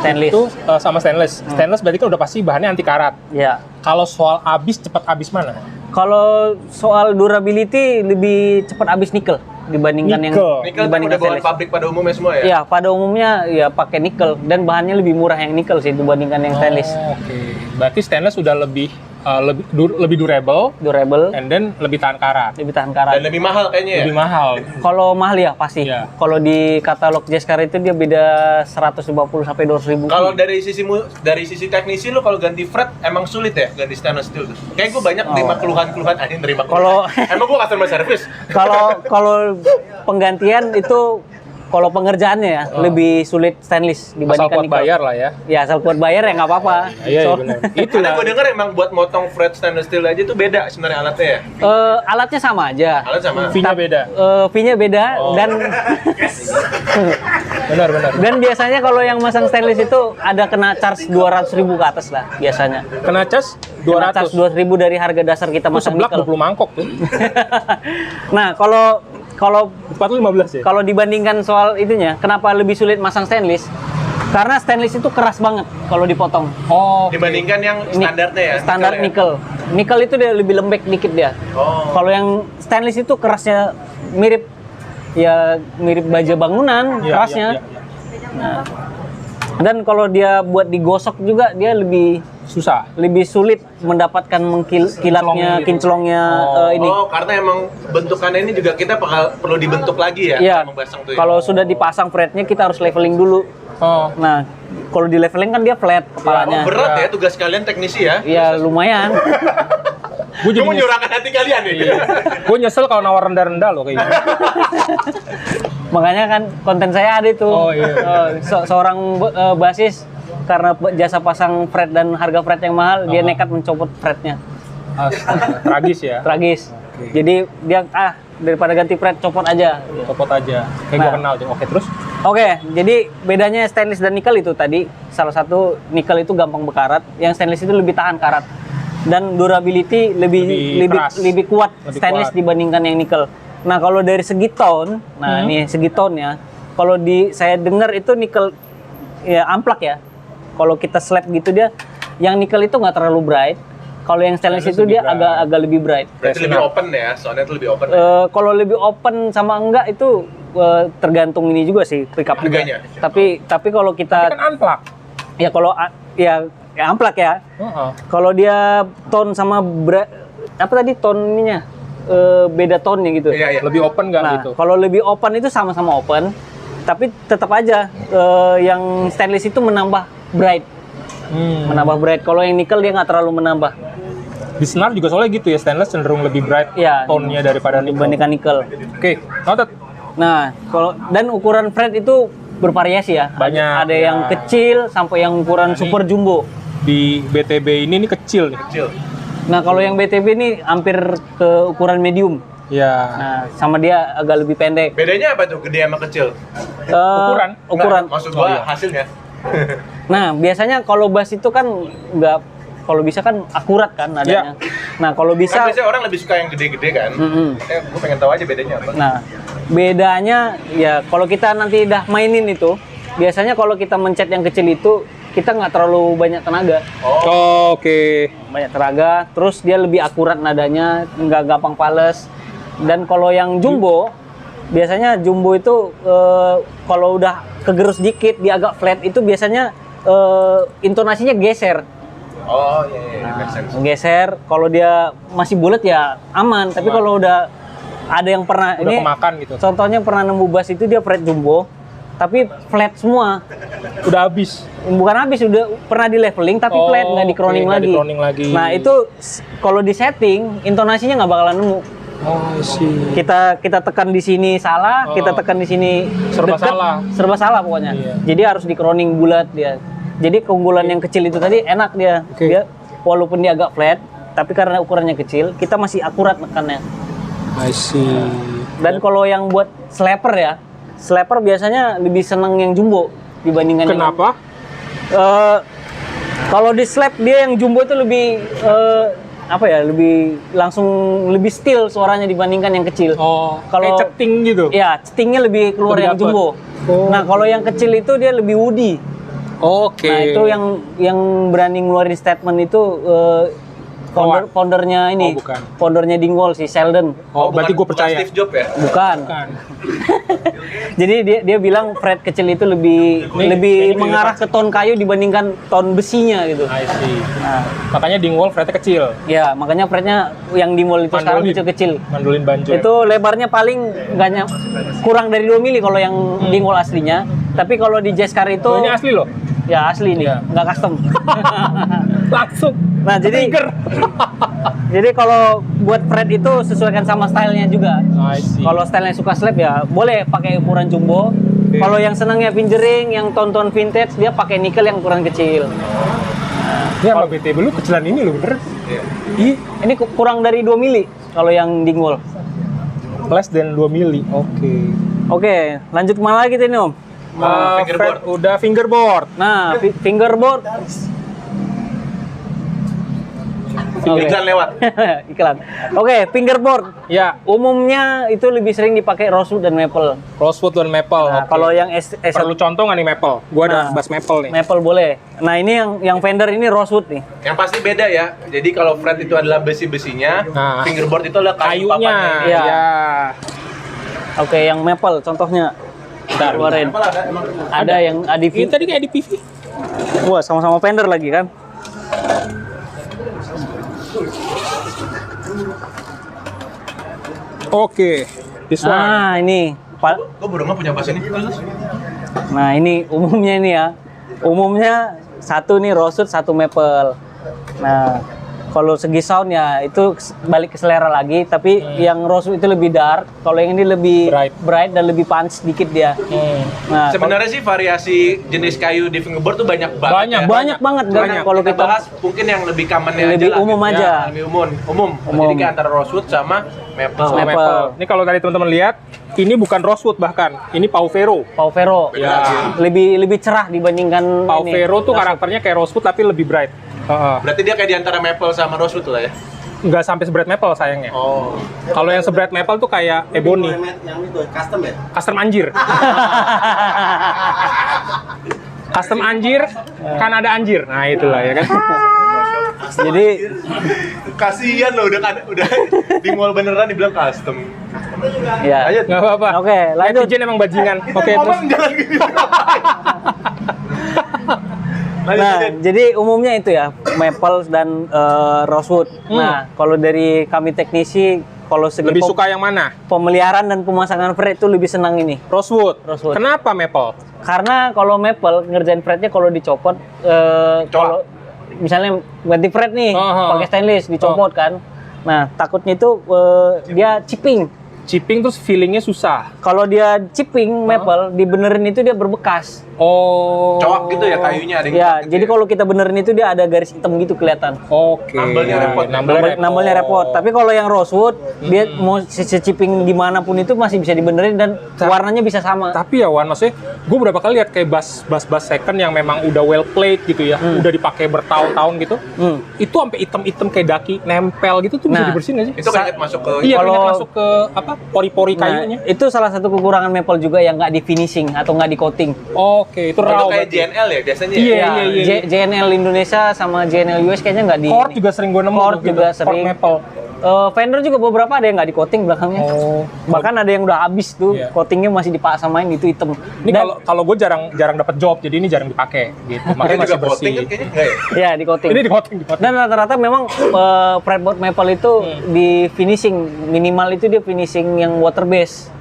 Stainless. itu sama stainless. Stainless berarti kan udah pasti bahannya anti karat. Ya. Kalau soal cepat habis mana? Kalau soal durability lebih cepat habis nikel. dibandingkan yang Nikel. Nikel kan dibandingkan udah bawaan stainless. pabrik pada umumnya semua ya? Ya, pada umumnya ya pakai nikel dan bahannya lebih murah yang nikel sih dibandingkan yang stainless. Oke. Berarti stainless sudah lebih lebih durable, Durable, and then lebih tahan karat. lebih tahan Dan karat. lebih mahal kayaknya ya? Lebih mahal. Kalau mahal ya pasti. Iya. Kalau di katalog Jaskar itu dia beda 150 sampai 200 ribu. Kalau dari sisi teknisi lu kalau ganti fret emang sulit ya ganti stainless steel tuh. Kayak gue banyak nerima keluhan-keluhan anjing nerima Kalau- keluhan. Emang gue customer service. Kalau penggantian itu kalau pengerjaannya ya lebih sulit stainless Asal dibandingkan kuat nikel. bayar lah ya. Ya asal kuat bayar ya nggak apa-apa. Iya, So, benar. Karena Itulah. gue denger emang buat motong fret stainless steel aja tuh beda sebenarnya alatnya ya. alatnya sama aja. Alat sama. Fee-nya beda. Fee-nya beda dan Benar. dan biasanya kalau yang masang stainless itu ada kena charge 200 ribu ke atas lah biasanya. Kena cas Kena charge 200. 200 ribu dari harga dasar kita Itu masang seblak nikel. 20 mangkok tuh. Nah, kalau 415 ya? kalau dibandingkan soal itunya, kenapa lebih sulit masang stainless? Karena stainless itu keras banget kalau dipotong. Oh, Dibandingkan yang standarnya ya. Standar ya? nikel. Nikel itu dia lebih lembek dikit dia. Oh. Kalau yang stainless itu kerasnya mirip baja bangunan, Iya, kerasnya. iya, iya. Dan kalau dia buat digosok juga dia lebih Susah. sulit mendapatkan kilatnya, gitu. kinclongnya ini. Oh, karena emang bentukannya ini juga kita perlu dibentuk lagi ya? Iya. Emang basang tuh ya? Kalau sudah dipasang fretnya kita harus leveling dulu. Oh, Nah, kalau di leveling kan dia flat kepalanya. Oh, berat ya tugas kalian teknisi ya? Iya, lumayan. gue Gue jadi menyurahkan hati kalian ini. gue nyesel kalau nawar rendah-rendah loh kayak gitu. Makanya kan konten saya ada itu. Oh, iya. Seorang basis karena jasa pasang fret dan harga fret yang mahal, dia nekat mencopot fretnya. Astaga, tragis ya. Tragis. Jadi dia daripada ganti fret copot aja. Copot aja. Kayak gue Nah. kenal tuh. Oke, terus? Oke, jadi bedanya stainless dan nikel itu tadi salah satu nikel itu gampang bekarat, yang stainless itu lebih tahan karat dan durability Lebih keras. lebih kuat Lebih stainless kuat. dibandingkan yang nikel. Nah, kalau dari segi tone, ini segi tone ya. Kalau saya dengar itu nikel ya amplak ya. Kalau kita slap gitu dia yang nikel itu nggak terlalu bright. Kalau yang stainless itu Stainless dia lebih bright. agak lebih bright. Berarti lebih open ya, soalnya itu lebih open. Kalau lebih open sama enggak itu tergantung ini juga sih pickup juga. Harganya. Tapi kalau kita Kan unplug. ya kalau ya amplak ya. Heeh. Kalau dia tone sama apa tadi tonenya beda tone gitu. Iya, iya. Lebih open nggak Nah, gitu? kalau lebih open itu sama-sama open, tapi tetap aja yang stainless itu menambah bright, menambah bright. Kalau yang nikel dia nggak terlalu menambah. Di senar juga soalnya gitu ya, stainless cenderung lebih bright Iya. tone-nya daripada nickel. Dibandingkan nikel. Oke, noted. Nah, dan ukuran fret itu bervariasi ya. Banyak, Ada ya. yang kecil sampai yang ukuran super jumbo. Di BTB ini kecil nih. Kecil. Nah, kalau yang BTB ini hampir ke ukuran medium. Ya. Nah, sama dia agak lebih pendek. Bedanya apa tuh gede sama kecil? Ukuran? Ukuran. Nggak, maksud gua Oh, iya. hasilnya. Nah, biasanya kalau bass itu kan nggak, kalau bisa kan akurat kan nadanya. Nah, kalau Kan bisa, biasanya orang lebih suka yang gede-gede kan? Gue pengen tahu aja bedanya apa. nah bedanya ya kalau kita nanti udah mainin itu, biasanya kalau kita mencet yang kecil itu kita nggak terlalu banyak tenaga. Oh, oke. Banyak tenaga, terus dia lebih akurat nadanya, nggak gampang fales. Dan kalau yang jumbo, biasanya jumbo itu kalau udah kegerus dikit, dia agak flat, itu biasanya intonasinya geser. Oh iya, iya, make sense. Geser, kalau dia masih bulat ya aman, tapi kalau udah ada yang pernah, Udah ini kemakan gitu. contohnya pernah nemu bass itu dia fret jumbo, tapi flat semua. Udah habis. Bukan habis, udah pernah di leveling tapi Oh, flat, nggak di crowning oke, nggak lagi. di crowning lagi. Nah itu kalau di setting intonasinya nggak bakalan nemu. Oh, sih. Kita tekan di sini salah, kita tekan di sini Serba deket, salah. serba salah pokoknya. Iya. Jadi harus di crowning bulat dia. Jadi keunggulan yang kecil itu tadi enak dia. Oke. Dia walaupun dia agak flat, tapi karena ukurannya kecil, kita masih akurat nekannya. I see. Dan kalau yang buat slapper ya, slapper biasanya lebih seneng yang jumbo dibandingkan yang Kenapa? kalau di slap dia yang jumbo itu lebih apa ya, lebih langsung lebih steel suaranya dibandingkan yang kecil. Oh, Kalau- kayak ceting gitu. Ya, cetingnya lebih keluar Lebih yang dapet. jumbo. Oh. Nah, kalau yang kecil itu dia lebih woody. Oke. Nah, itu yang berani ngeluarin statement itu foundernya ini. Oh, bukan. Foundernya Dingwall si Sheldon. Oh, berarti gue bukan percaya. Steve Jobs ya? Bukan. Bukan. Jadi dia bilang fret kecil itu lebih mengarah ke tone kayu dibandingkan tone besinya gitu. I see. Nah, Makanya Dingwall fretnya kecil. ya makanya fretnya yang Dingwall itu sekarang Mandolin. kecil-kecil. Mandolin banjo. Itu lebarnya paling kurang dari 2 mili kalau yang Dingwall aslinya. Tapi kalau di Jazzcar itu Oh, ini asli loh. ya asli nih, Iya. nggak custom. Langsung. Nah, jadi Trigger. jadi kalau buat fret itu sesuaikan sama stylenya juga. I see. Kalau stylenya suka slap ya boleh pakai ukuran jumbo. Kalau yang senangnya fingering, yang tonton vintage dia pakai nikel yang ukuran kecil. Ini sama BTB lu kecilan ini loh bener. Ih, Ini kurang dari 2 mili kalau yang Dingwall. less than 2 mili. Oke. Oke, lanjut kemana lagi kita ini Om? Fingerboard. Fret udah fingerboard. Nah, fingerboard. Oke. Iklan lewat. Iklan. Oke, fingerboard. Ya, Umumnya itu lebih sering dipakai rosewood dan maple. rosewood dan maple. Nah, Oke. kalau yang perlu contoh nggak nih maple? Gua ada Nah. bass maple nih. maple boleh. Nah, ini yang Fender ini rosewood nih. Yang pasti beda ya. Jadi kalau fret itu adalah besi-besinya, Nah. fingerboard itu adalah kayu Kayunya. papannya. Iya. Ya. Oke, yang maple contohnya. Bentar, Keluarin. Apa ada emang? Ada yang Ini ADV. tadi kayak di PV. Wah, sama-sama Fender lagi kan? Oke. This one. Nah, ini. Gue baru nggak punya bass ini. Nah, ini umumnya ini ya. Umumnya satu nih rosewood, satu maple. Nah, kalau segi sound ya itu balik ke selera lagi, tapi yang rosewood itu lebih dark, kalau yang ini lebih bright dan lebih punch sedikit dia. Nah, Sebenarnya sih variasi jenis kayu di fingerboard tuh banyak banget. Banyak. ya. banget Banyak. kalau kita kita bahas mungkin yang lebih commonnya Lebih aja lah, umum gitu. aja. Ya, lebih umum. Umum. Jadi kayak antara rosewood sama maple. Oh, Maple. maple. Ini kalau tadi teman-teman lihat, ini bukan rosewood bahkan, ini Pauvero. Pauvero Ya. lebih cerah dibandingkan Pauvero ini. tuh karakternya kayak rosewood tapi lebih bright. Heeh. Berarti dia kayak di antara maple sama rosewood lah ya. Nggak sampai sebright maple sayangnya. Oh. Kalau yang sebright maple tuh kayak ebony. Yang itu custom ya? Custom anjir. Custom anjir, kan ada anjir. Nah, itulah ya kan. Jadi Kasihan loh udah di mall beneran dibilang custom. ya. Lanjut. Nggak apa-apa. Oke, lanjut. Netizen emang bajingan. Oke, terus. Ngomong jalan gini. Nah, jadi umumnya itu ya maple dan rosewood. Nah, kalau dari kami teknisi, kalau segi Lebih suka yang mana? pemeliharaan dan pemasangan fret itu lebih senang ini. Rosewood. Rosewood. Kenapa maple? Karena kalau maple ngerjain fretnya kalau dicopot, kalau misalnya ganti fret nih, pakai stainless dicopot kan. Nah, takutnya itu dia chipping. Chipping terus feelingnya susah. Kalau dia chipping maple, dibenerin itu dia berbekas. Oh. Cowok gitu ya kayunya ada yang Ya, gitu jadi ya. kalau kita benerin itu dia ada garis hitam gitu kelihatan. Oke. Nambelnya repot. Nambelnya repot. Tapi kalau yang rosewood, dia mau chipping gimana pun itu masih bisa dibenerin dan warnanya bisa sama. Tapi ya Wan, maksudnya gue berapa kali lihat kayak bass second yang memang udah well played gitu ya, udah dipakai bertahun-tahun gitu, itu sampai item-item kayak daki nempel gitu tuh bisa Nah, dibersihin nggak sih? Itu keringet masuk ke Iya, Kalau- keringet masuk ke apa pori-pori Nah, kayunya. itu salah satu kekurangan maple juga yang nggak di finishing atau nggak di coating. Oke, itu Itu raw. kayak berarti. JNL ya biasanya. Iya, ya? iya. JNL Indonesia sama JNL US kayaknya nggak di. Chord juga sering gue nemu. Chord tuh gitu. juga Chord sering. maple. Fender juga beberapa ada yang nggak di coating belakangnya. Oh. Bahkan ada yang udah habis tuh, Iya. coatingnya masih dipasamain itu hitam. Ini kalau gue jarang dapat job, jadi ini jarang dipakai gitu. Makanya Makanya juga masih coating bersih. kan kayaknya enggak ya? ya di coating. Ini di coating. Dan rata-rata memang fretboard maple itu di finishing minimal itu dia finishing yang water base.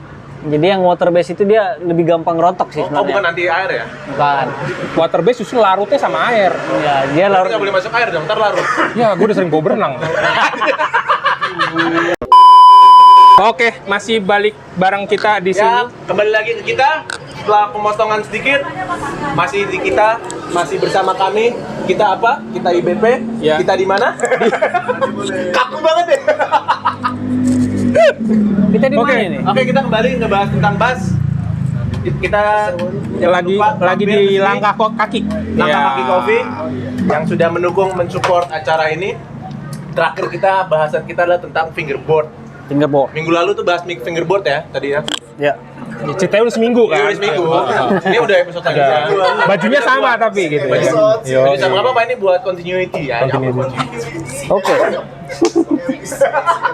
Jadi yang water base itu dia lebih gampang rontok sih Oh, sebenarnya. bukan anti air ya? Bukan. Water base justru larutnya sama air. Ya, dia Berarti larut. nggak boleh masuk air dong, ntar larut. Ya, gue udah sering bawa berenang. Oke, masih balik bareng kita di sini. Ya, kembali lagi ke kita setelah pemotongan sedikit. Masih di kita, masih bersama kami. Kita apa? Kita IBP. Ya. Kita di mana? Kaku banget ya. Kita di Oke. mana nih? Oke, kita kembali ngebahas tentang bass. Kita jangan lagi lupa lagi mampir di ke sini. langkah kaki. Langkah Ya. Kaki Coffee yang sudah mendukung mensupport acara ini. Terakhir kita bahasan kita adalah tentang fingerboard. Fingerboard. Minggu lalu tuh bahas fingerboard ya tadi ya. Ya. ceritanya udah seminggu kan? Iya, udah seminggu. Ini udah episode lagi. Bajunya sama tapi gitu ya. Jadi sama apa ini buat continuity ya. Oke.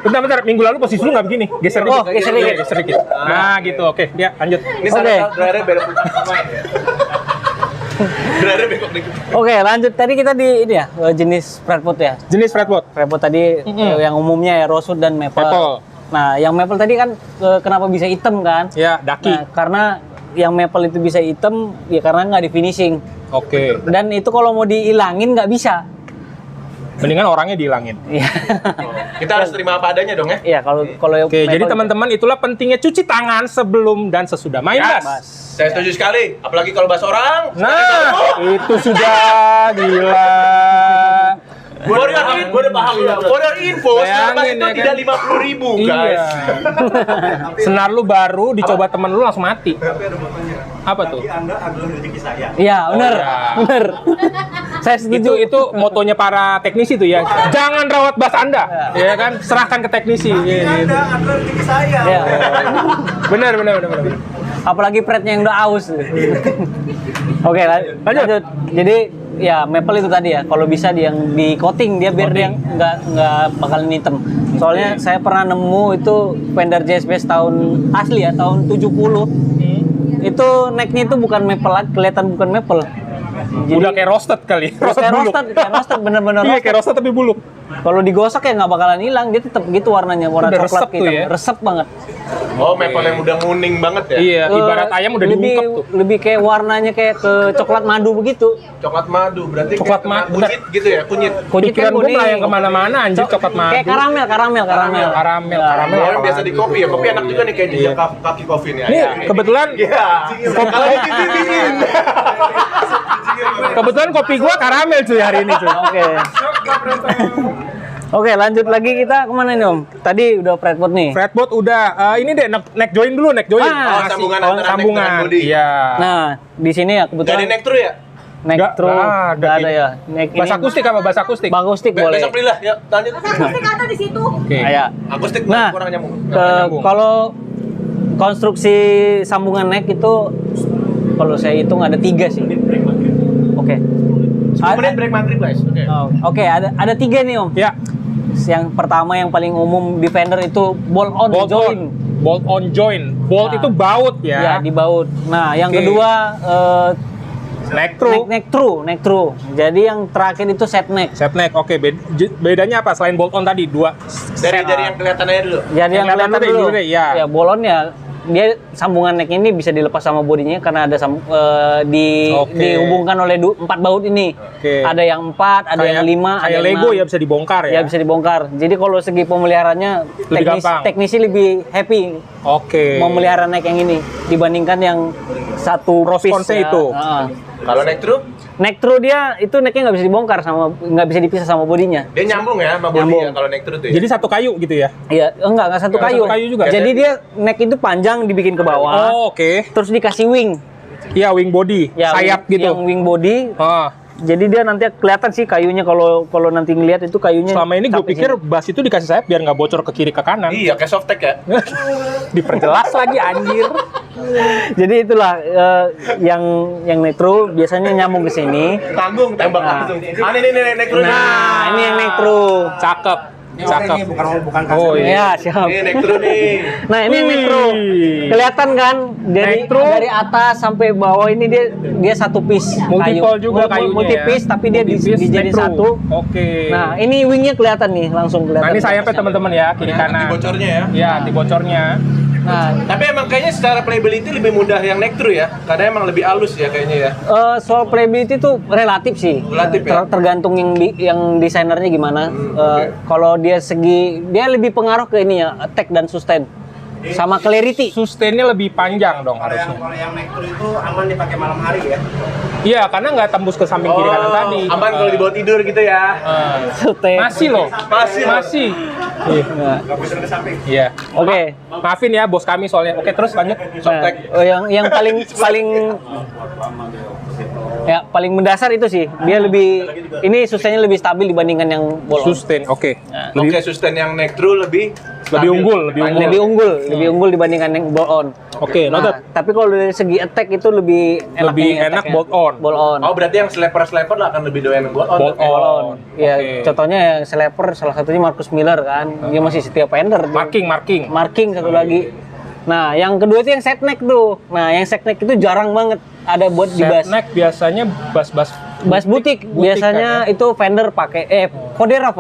Bentar, minggu lalu posisi lu nggak begini, geser dikit. Oh, geser dikit. Geser dikit. Nah gitu, oke. Ya lanjut. Ini Oke. dryer belok. Dryer belok dikit. Oke, lanjut. Tadi kita di ini ya, jenis Fredwood ya. Jenis Fredwood. Fredwood tadi yang umumnya ya rosewood dan maple. Maple. Nah, yang maple tadi kan kenapa bisa hitam kan? Ya, daki. Nah, karena yang maple itu bisa hitam ya karena nggak di finishing. Oke. Dan itu kalau mau dihilangin nggak bisa. Mendingan orangnya dihilangin. Iya. Kita harus terima apa adanya dong ya. Iya, kalau Oke, maple jadi teman-teman itulah pentingnya cuci tangan sebelum dan sesudah main Yes. bas. Saya setuju sekali, apalagi kalau bahas orang. Nah, itu sudah gila. Gue udah paham ya. For your info, senar bas Bayangin, itu ya kan? tidak 50.000 guys. Iya. Senar lu baru dicoba temen lu langsung mati. Apa tuh? Iya, benar. iya. Benar. Saya setuju. Itu motonya para teknisi tuh ya. Jangan rawat bas Anda, ya kan? Serahkan ke teknisi. Iya, gitu. Iya. Benar. Apalagi pretnya yang udah aus. Oke, lanjut. Jadi ya maple itu tadi ya. Kalau bisa yang di coating dia biar dia nggak bakalan hitam. Soalnya saya pernah nemu itu Fender Jazz Bass tahun asli ya, tahun 70. Itu necknya itu bukan maple lagi, kelihatan bukan maple. Udah kayak roasted kali. Roasted Kayak buluk. roasted, bener-bener Iya, roasted. kayak roasted tapi buluk. Kalau digosok ya nggak bakalan hilang, dia tetap gitu warnanya, warna Udah coklat resep tuh hitam. ya. Resep banget. Oh, maple yang udah nguning banget ya. Iya, ibarat ayam udah lebih, diungkep tuh. Lebih kayak warnanya kayak ke coklat madu begitu. Coklat madu, berarti Coklat kayak madu, kunyit gitu ya, kunyit. Kunyit Pikiran gue kuning. melayang kemana-mana anjir coklat madu. Kayak karamel. Karamel. Oh, yang biasa di kopi ya, kopi enak juga nih kayak jejak kaki kopi nih. Nih, kebetulan Iya. Kalau di TV dingin. kebetulan kopi gua karamel cuy hari ini cuy. Oke. Oke, lanjut lagi kita kemana nih Om? Tadi udah Fredwood nih. Fredboard udah ini deh neck join dulu, neck join. Ah, Oh, sambungan antara neck sambungan. dengan body. Iya. Nah, di sini ya Jadi kebetulan neck through ya? neck Nggak through ada nggak ada kayak- ya. Neck Bass ini akustik apa bass akustik? akustik boleh. Besok belilah, ya lanjut. Akustik ada di situ. Oke. Ya. Akustik Nah, kurang nyambung. nyambung. kalau konstruksi sambungan neck itu kalau saya hitung ada 3 sih. Oke. 10 menit break maghrib guys. Oke. Oke, ada 3 nih Om. Ya, Yang pertama yang paling umum di Fender itu bolt on bolt join. on. Bolt on join. Bolt Nah. itu baut Ya, ya. di baut. Nah, yang Oke. kedua Neck through. neck through. Jadi yang terakhir itu set neck. Set neck. Oke, bedanya apa selain bolt on tadi? Dua. Dari yang kelihatannya dulu. Jadi yang kelihatan kelihatan dulu dulu. deh, ya. Ya, bolonnya dia sambungan neck ini bisa dilepas sama bodinya karena ada Oke. dihubungkan oleh 4 baut ini. Oke. Ada yang 4, ada yang 5, ada kayak yang Lego 6. ya bisa dibongkar ya. Ya bisa dibongkar. Jadi kalau segi pemeliharaannya Lebih gampang. teknisi lebih happy Oke. memelihara neck yang ini dibandingkan yang satu Cross piece consnya ya. itu. Heeh. Kalau neck through, Neck through dia itu necknya nggak bisa dibongkar nggak bisa dipisah sama bodinya. dia nyambung ya sama body Nyambung. ya kalau neck through tuh ya. Jadi satu kayu gitu ya. Iya, enggak satu Nggak kayu. satu kayu juga. Jadi dia neck itu panjang dibikin ke bawah, Oh, oke. terus dikasih wing. Iya, wing body, Ya, sayap wing, gitu. Yang wing body. Ah, Jadi dia nanti kelihatan sih kayunya kalau nanti ngelihat itu kayunya. selama ini gue sampai pikir sini. bass itu dikasih sayap biar nggak bocor ke kiri ke kanan. Iya, kayak softtek ya. Diperjelas lagi anjir. Jadi itulah yang neck through biasanya nyambung ke sini. Tanggung, tembak Nah. langsung. Ah, ini neck through. Nah, ini yang neck through. Cakep. Cakep. Oh Ya, iya. siap. Ini neck through nih. Nah, ini neck through. Wih. Kelihatan kan Neck through. dari atas sampai bawah ini dia satu piece Multiple kayu. juga kayunya Multi ya. piece tapi dia Multi-piece dijadiin neck through. satu. Oke. Nah, ini wingnya kelihatan nih, langsung kelihatan. Nah, ini sayapnya teman-teman ya, kiri Anti kanan. bocornya ya. Iya, anti bocornya. Nah, Tapi emang kayaknya secara playability lebih mudah yang neck through ya. Karena emang lebih halus ya kayaknya ya. soal playability itu relatif sih. Relatif ya? Tergantung yang desainernya gimana. Kalau dia lebih pengaruh ke ini ya, attack dan sustain. Sama clarity. Sustainnya lebih panjang dong harusnya. Kalau yang neck through itu aman dipakai malam hari ya. Iya, karena nggak tembus ke samping kiri kanan tadi. Aman kalau dibawa tidur gitu ya. Sustain. Masih loh. Masih. Iya. Nggak bisa ke samping. Iya. Oke. Maafin ya bos kami soalnya. Oke, terus lanjut. Softtek. Yang paling mendasar itu sih. Dia sustainnya lebih stabil dibandingkan yang bolong. Sustain. Oke. Oke, sustain yang neck through lebih Lebih unggul, lebih unggul dibandingkan yang bolt on. Oke, noted. Nah, tapi kalau dari segi attack itu lebih enak, Lebih nih enak attack-nya. bolt on. Bolt on. Oh, berarti yang sniper lah akan lebih doyan bolt on. Bolt Bolt on. on. Ya, Oke. contohnya yang sniper salah satunya Marcus Miller kan. Dia masih setia fender. Marking satu lagi. Nah, yang kedua itu yang set neck tuh. Nah, yang set neck itu jarang banget ada buat di bass. Setneck biasanya bass Bass butik biasanya kan, ya? itu Fender pakai Fodera.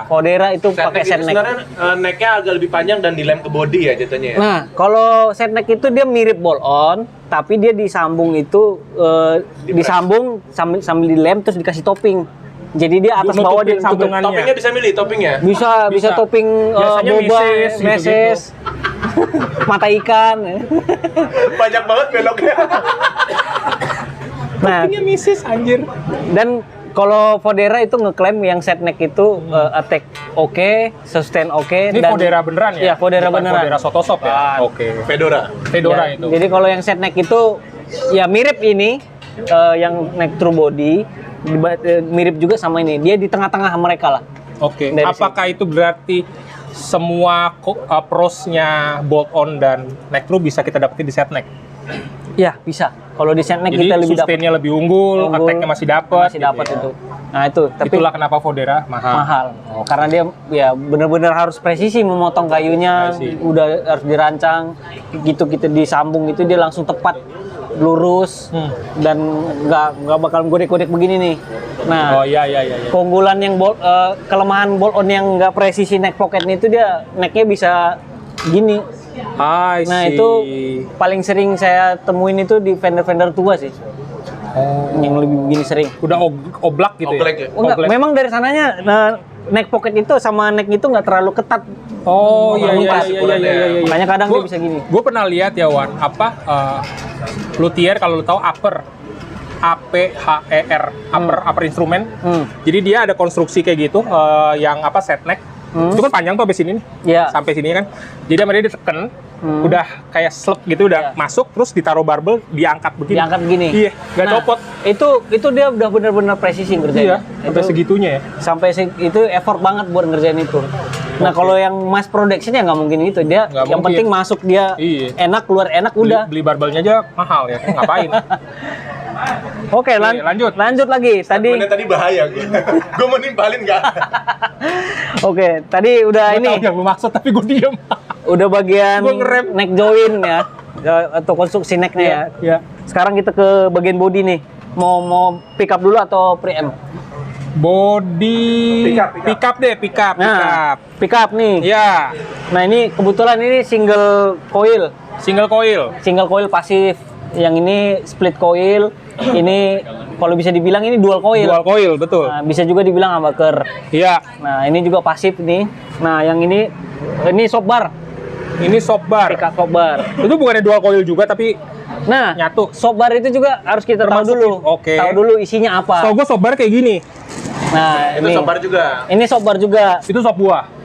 Fodera itu pakai set neck. Sebenarnya necknya agak lebih panjang dan dilem ke body ya jatuhnya ya. Nah, kalau set neck itu dia mirip bolt on, tapi dia disambung itu disambung sambil dilem terus dikasih topping. Jadi dia atas Nutupin bawah dia tutup. sambungannya. Toppingnya bisa milih toppingnya. Bisa topping Biasanya boba, meses, gitu-gitu. meses, mata ikan. Banyak banget beloknya. Nah, misis anjir. dan kalau Fodera itu ngeklaim yang set neck itu attack oke, sustain oke. Ini Fodera beneran ya? Iya, Fodera Bukan beneran. Fodera Sotosop ya? Oke. Fedora. Fedora Ya, itu. Jadi kalau yang set neck itu ya mirip ini, yang neck true body, mirip juga sama ini. Dia di tengah-tengah mereka lah. Oke. Dari Apakah itu berarti semua prosnya bolt on dan neck true bisa kita dapetin di set neck? Ya bisa. Kalau di set neck Jadi kita lebih dapat. sustainnya lebih unggul, attack-nya masih dapat. Masih dapat itu. Nah itu. Tapi Itulah kenapa Fodera mahal. Karena dia ya benar-benar harus presisi memotong kayunya, I see. udah harus dirancang, gitu kita disambung itu dia langsung tepat, lurus dan nggak bakal godek-godek begini nih. Nah, Oh iya. keunggulan yang kelemahan bolt on yang nggak presisi neck pocket itu dia necknya bisa gini. I Nah see. itu paling sering saya temuin itu di fender-fender tua sih, yang lebih begini sering. Udah oblak gitu Oblak ya? ya? Oh, enggak, Oblak. memang dari sananya neck pocket itu sama neck itu nggak terlalu ketat. Oh iya. Makanya kadang dia bisa gini. Gue pernah lihat ya Wan, luthier kalau lu tahu upper APHER upper instrument. Jadi dia ada konstruksi kayak gitu yang set neck. Itu kan panjang tuh sampai sini nih. Iya. Sampai sini kan. Jadi sama dia ditekan, udah kayak slug gitu udah masuk terus ditaruh barbel, diangkat begini. Diangkat begini. Iya, nggak Nah, copot. Itu dia udah benar-benar presisi Iya, ngerjainnya. sampai segitunya ya. Sampai itu effort banget buat ngerjain itu. Nah, kalau yang mass production ya nggak mungkin itu. Dia Nggak yang mungkin. penting masuk dia Iya. enak, keluar enak udah. Beli barbelnya aja mahal ya, ngapain? Oke, lanjut. Lanjut lagi. Sebenarnya tadi bahaya gue. Gue mau nimpalin nggak? Oke, tadi udah Gua tahu yang lu maksud tapi gue diem. udah bagian Gua ngerem. neck joint ya, atau konstruksi necknya ya. Iya. Sekarang kita ke bagian body nih. Mau pick up dulu atau preamp? Body pick up deh, pick up. Nah, pick up nih. Ya, Nah, ini kebetulan ini single coil single coil pasif. Yang ini split coil. Ini kalau bisa dibilang ini dual coil. dual coil betul. Nah, bisa juga dibilang humbucker. Iya, Nah, ini juga pasif nih. Nah, yang ini soft bar, ini soft bar. pick up soft bar. Itu bukannya dual coil juga tapi Nah, nyatu. soft bar itu juga harus kita tahu Termasuk dulu. oke. Tahu dulu isinya apa. So gue soft bar kayak gini. Nah, Itu sobar juga. Ini soft bar juga. Itu soft buah.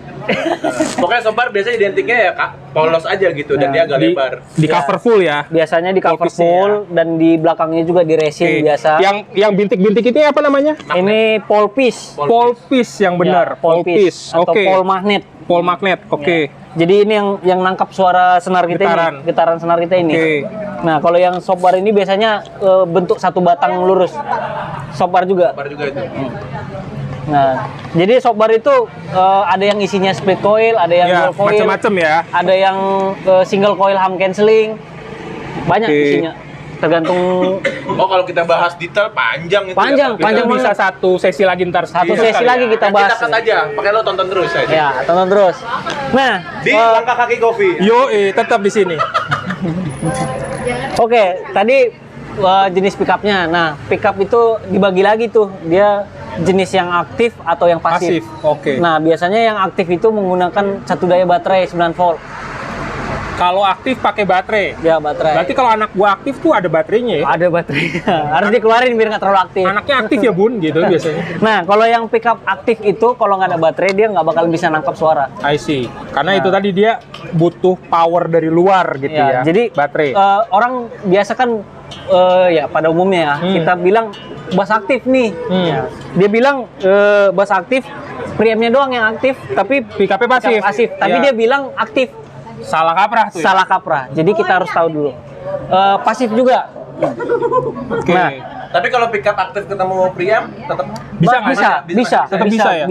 Pokoknya sobar biasanya identiknya ya Kak, polos aja gitu dan dia agak Di, lebar. di cover full ya. Biasanya di cover Full piece-nya full dan di belakangnya juga di resin Oke. biasa. Yang bintik-bintik itu apa namanya? Ini pole piece. Pole piece yang benar. Ya, pole piece atau Oke. pole magnet. Pole magnet. Oke. Jadi ini yang nangkap suara senar kita Getaran. ini, getaran senar kita ini. Oke. Nah, kalau yang soft bar ini biasanya bentuk satu batang lurus. Soft bar juga. Sobar juga itu. Nah, jadi soft bar itu ada yang isinya split coil, ada yang Ya, dual coil, macam-macam ya. ada yang single coil hum cancelling, banyak Oke. isinya. Tergantung Oh kalau kita bahas detail panjang itu. Panjang, ya, Pak. panjang Itu bisa banget. satu sesi lagi ntar. Satu Iya, sesi kali lagi ya. kita Nanti bahas. cut aja, pakai lo tonton terus aja. Ya, tonton terus. Nah, Di langkah kaki kopi. Yo, tetap di sini. oke, tadi jenis pickupnya. Nah, pickup itu dibagi lagi tuh. Dia jenis yang aktif atau yang pasif. Pasif, oke. Nah, biasanya yang aktif itu menggunakan satu daya baterai 9 volt. Kalau aktif pakai baterai. Ya, baterai. Berarti kalau anak gua aktif tuh ada baterainya ya. Ada baterainya. Harus dikeluarin biar nggak terlalu aktif. Anaknya aktif ya bun, gitu biasanya. Nah, kalau yang pickup aktif itu kalau nggak ada baterai dia nggak bakal bisa nangkap suara. I see. Karena itu tadi dia butuh power dari luar gitu ya. Jadi baterai. orang biasa kan ya pada umumnya ya kita bilang bass aktif nih. Hmm. Ya, dia bilang bass aktif preamnya doang yang aktif, tapi Pick-up-nya pasif. Tapi Iya. dia bilang aktif, Salah kaprah tuh ya? salah kaprah. Jadi kita harus tahu dulu. Pasif juga. Oke. Nah, Tapi kalau pickup aktif ketemu preamp tetap Bisa nggak bisa, sih? bisa, Tetap bisa ya?